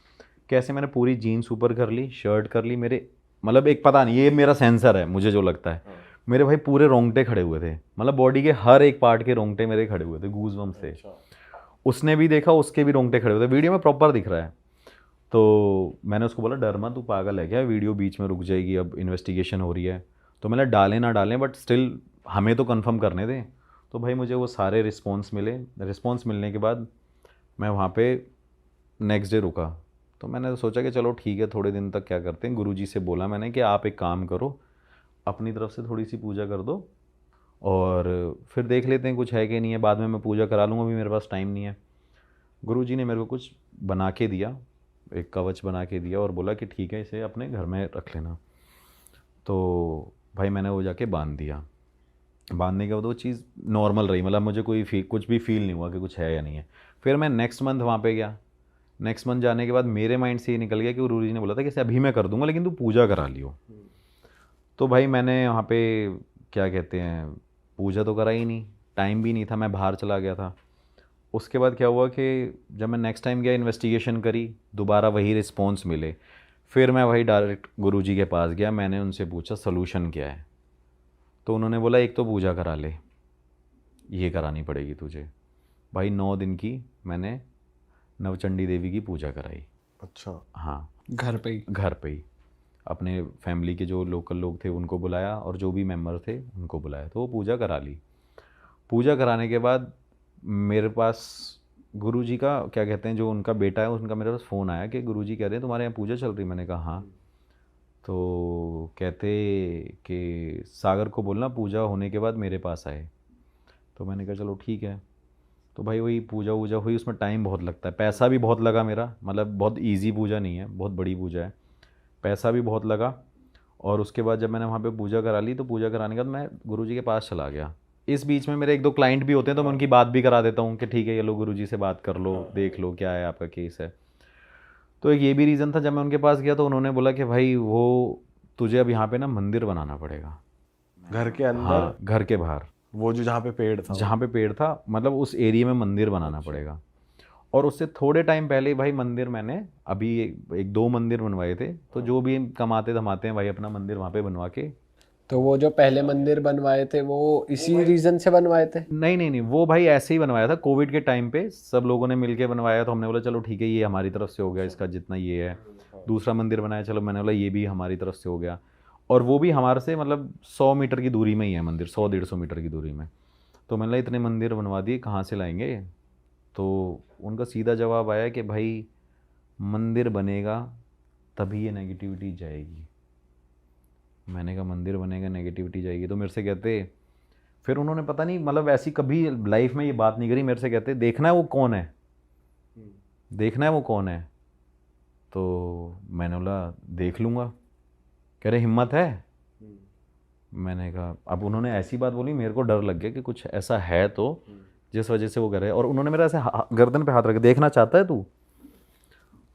कैसे मैंने पूरी जीन्स ऊपर कर ली, शर्ट कर ली, मेरे मतलब एक पता नहीं, ये मेरा सेंसर है मुझे जो लगता है, मेरे भाई पूरे रोंगटे खड़े हुए थे, मतलब बॉडी के हर एक पार्ट के रोंगटे मेरे खड़े हुए थे गूज़बम्प से। उसने भी देखा, उसके भी रोंगटे खड़े हुए थे, वीडियो में प्रॉपर दिख रहा है। तो मैंने उसको बोला डर मत, तू पागल है क्या, वीडियो बीच में रुक जाएगी, अब इन्वेस्टिगेशन हो रही है। तो मैंने डालें ना डालें बट स्टिल हमें तो कंफर्म करने दें। तो भाई मुझे वो सारे रिस्पॉन्स मिले। रिस्पॉन्स मिलने के बाद मैं वहाँ पे नेक्स्ट डे रुका। तो मैंने सोचा कि चलो ठीक है, थोड़े दिन तक क्या करते हैं, गुरुजी से बोला मैंने कि आप एक काम करो, अपनी तरफ से थोड़ी सी पूजा कर दो और फिर देख लेते हैं कुछ है कि नहीं है, बाद में मैं पूजा करा लूँगा, अभी मेरे पास टाइम नहीं है। गुरुजी ने मेरे को कुछ बना के दिया, एक कवच बना के दिया और बोला कि ठीक है इसे अपने घर में रख लेना। तो भाई मैंने वो जाके बांध दिया। बांधने के बाद वो चीज़ नॉर्मल रही, मतलब मुझे कुछ भी फील नहीं हुआ कि कुछ है या नहीं है। फिर मैं नेक्स्ट मंथ वहाँ पे गया। नेक्स्ट मंथ जाने के बाद मेरे माइंड से ये निकल गया कि गुरुजी ने बोला था कि इसे अभी मैं कर दूंगा लेकिन तू पूजा करा लियो। तो भाई मैंने वहाँ पे क्या कहते हैं, पूजा तो करा ही नहीं, टाइम भी नहीं था, मैं बाहर चला गया था। उसके बाद क्या हुआ कि जब मैं नेक्स्ट टाइम गया, इन्वेस्टिगेशन करी, दोबारा वही रिस्पॉन्स मिले। फिर मैं वही डायरेक्ट गुरुजी के पास गया, मैंने उनसे पूछा सलूशन क्या है। तो उन्होंने बोला एक तो पूजा करा ले, ये करानी पड़ेगी तुझे। भाई 9 दिन की मैंने नवचंडी देवी की पूजा कराई। अच्छा। हाँ, घर पे ही? घर पे ही। अपने फैमिली के जो लोकल लोग थे उनको बुलाया और जो भी मेंबर थे उनको बुलाया, तो वो पूजा करा ली। पूजा कराने के बाद मेरे पास गुरुजी का क्या कहते हैं, जो उनका बेटा है उनका मेरे पास फ़ोन आया कि गुरुजी कह रहे हैं तुम्हारे यहाँ पूजा चल रही। मैंने कहा हाँ। तो कहते कि सागर को बोलना पूजा होने के बाद मेरे पास आए। तो मैंने कहा चलो ठीक है। तो भाई वही पूजा वूजा हुई, उसमें टाइम बहुत लगता है, पैसा भी बहुत लगा मेरा, मतलब बहुत इजी पूजा नहीं है, बहुत बड़ी पूजा है, पैसा भी बहुत लगा। और उसके बाद जब मैंने वहाँ पे पूजा करा ली, तो पूजा कराने के बाद मैं गुरुजी के पास चला गया। इस बीच में मेरे 1-2 क्लाइंट भी होते हैं तो मैं उनकी बात भी करा देता हूँ कि ठीक है ये लो गुरुजी से बात कर लो, देख लो क्या है आपका केस है। तो एक ये भी रीज़न था, जब मैं उनके पास गया तो उन्होंने बोला कि भाई वो तुझे अब यहाँ पे ना मंदिर बनाना पड़ेगा। घर के अंदर? हाँ, घर के बाहर, वो जो जहाँ पे पेड़ था? जहाँ पे पेड़ था, मतलब उस एरिया में मंदिर बनाना पड़ेगा। और उससे थोड़े टाइम पहले ही भाई मंदिर मैंने अभी 1-2 मंदिर बनवाए थे। तो जो भी कमाते धमाते हैं भाई अपना मंदिर वहाँ पे बनवा के। तो वो जो पहले मंदिर बनवाए थे वो इसी रीजन से बनवाए थे? नहीं नहीं नहीं, वो भाई ऐसे ही बनवाया था, कोविड के टाइम पे सब लोगों ने मिलके बनवाया। तो हमने बोला चलो ठीक है ये हमारी तरफ से हो गया, इसका जितना ये है। दूसरा मंदिर बनाया, चलो मैंने बोला ये भी हमारी तरफ से हो गया। और वो भी हमारे से मतलब 100 मीटर की दूरी में ही है मंदिर, 100-150 मीटर की दूरी में। तो मैंने बोला इतने मंदिर बनवा दिए, कहाँ से लाएंगे? तो उनका सीधा जवाब आया कि भाई मंदिर बनेगा तभी ये नेगेटिविटी जाएगी। मैंने कहा मंदिर बनेगा नेगेटिविटी जाएगी? तो मेरे से कहते, फिर उन्होंने पता नहीं मतलब ऐसी कभी लाइफ में ये बात नहीं करी, मेरे से कहते देखना है वो कौन है, देखना है वो कौन है। तो मैंने बोला देख लूँगा। कह रहे हिम्मत है। मैंने कहा, अब उन्होंने ऐसी बात बोली, मेरे को डर लग गया कि कुछ ऐसा है तो जिस वजह से वो कर रहे हैं। और उन्होंने मेरा ऐसे गर्दन पे हाथ रख, देखना चाहता है तू?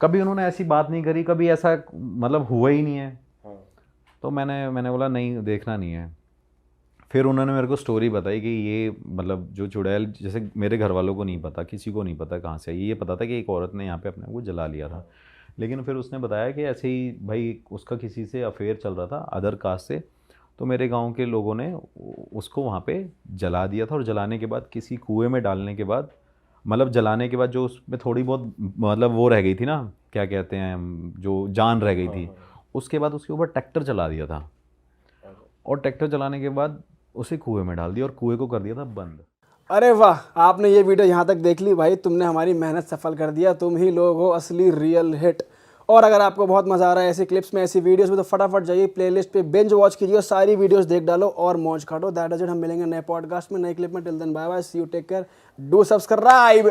कभी उन्होंने ऐसी बात नहीं करी, कभी ऐसा मतलब हुआ ही नहीं है। तो मैंने बोला नहीं, देखना नहीं है। फिर उन्होंने मेरे को स्टोरी बताई कि ये मतलब जो चुड़ैल, जैसे मेरे घर वालों को नहीं पता, किसी को नहीं पता कहाँ से आई, ये पता था कि एक औरत ने यहाँ पे अपने को जला लिया था। लेकिन फिर उसने बताया कि ऐसे ही भाई उसका किसी से अफेयर चल रहा था अदर कास्ट से, तो मेरे गांव के लोगों ने उसको वहाँ पे जला दिया था। और जलाने के बाद किसी कुएं में डालने के बाद, मतलब जलाने के बाद जो उसमें थोड़ी बहुत मतलब वो रह गई थी ना, क्या कहते हैं, जो जान रह गई थी, उसके बाद उसके ऊपर ट्रैक्टर चला दिया था। और ट्रैक्टर चलाने के बाद उसे कुएं में डाल दिया और कुएं को कर दिया था बंद। अरे वाह, आपने ये वीडियो यहाँ तक देख ली भाई, तुमने हमारी मेहनत सफल कर दिया। तुम ही लोग हो असली रियल हिट। और अगर आपको बहुत मजा आ रहा है ऐसी क्लिप्स में, ऐसी वीडियोस में, तो फटाफट जाइए प्लेलिस्ट पे, बिंज वॉच कीजिए, सारी वीडियोस देख डालो और मौज काटो। That is it. हम मिलेंगे नए पॉडकास्ट में, नए क्लिप में। Till then bye bye, see you, take care, do subscribe.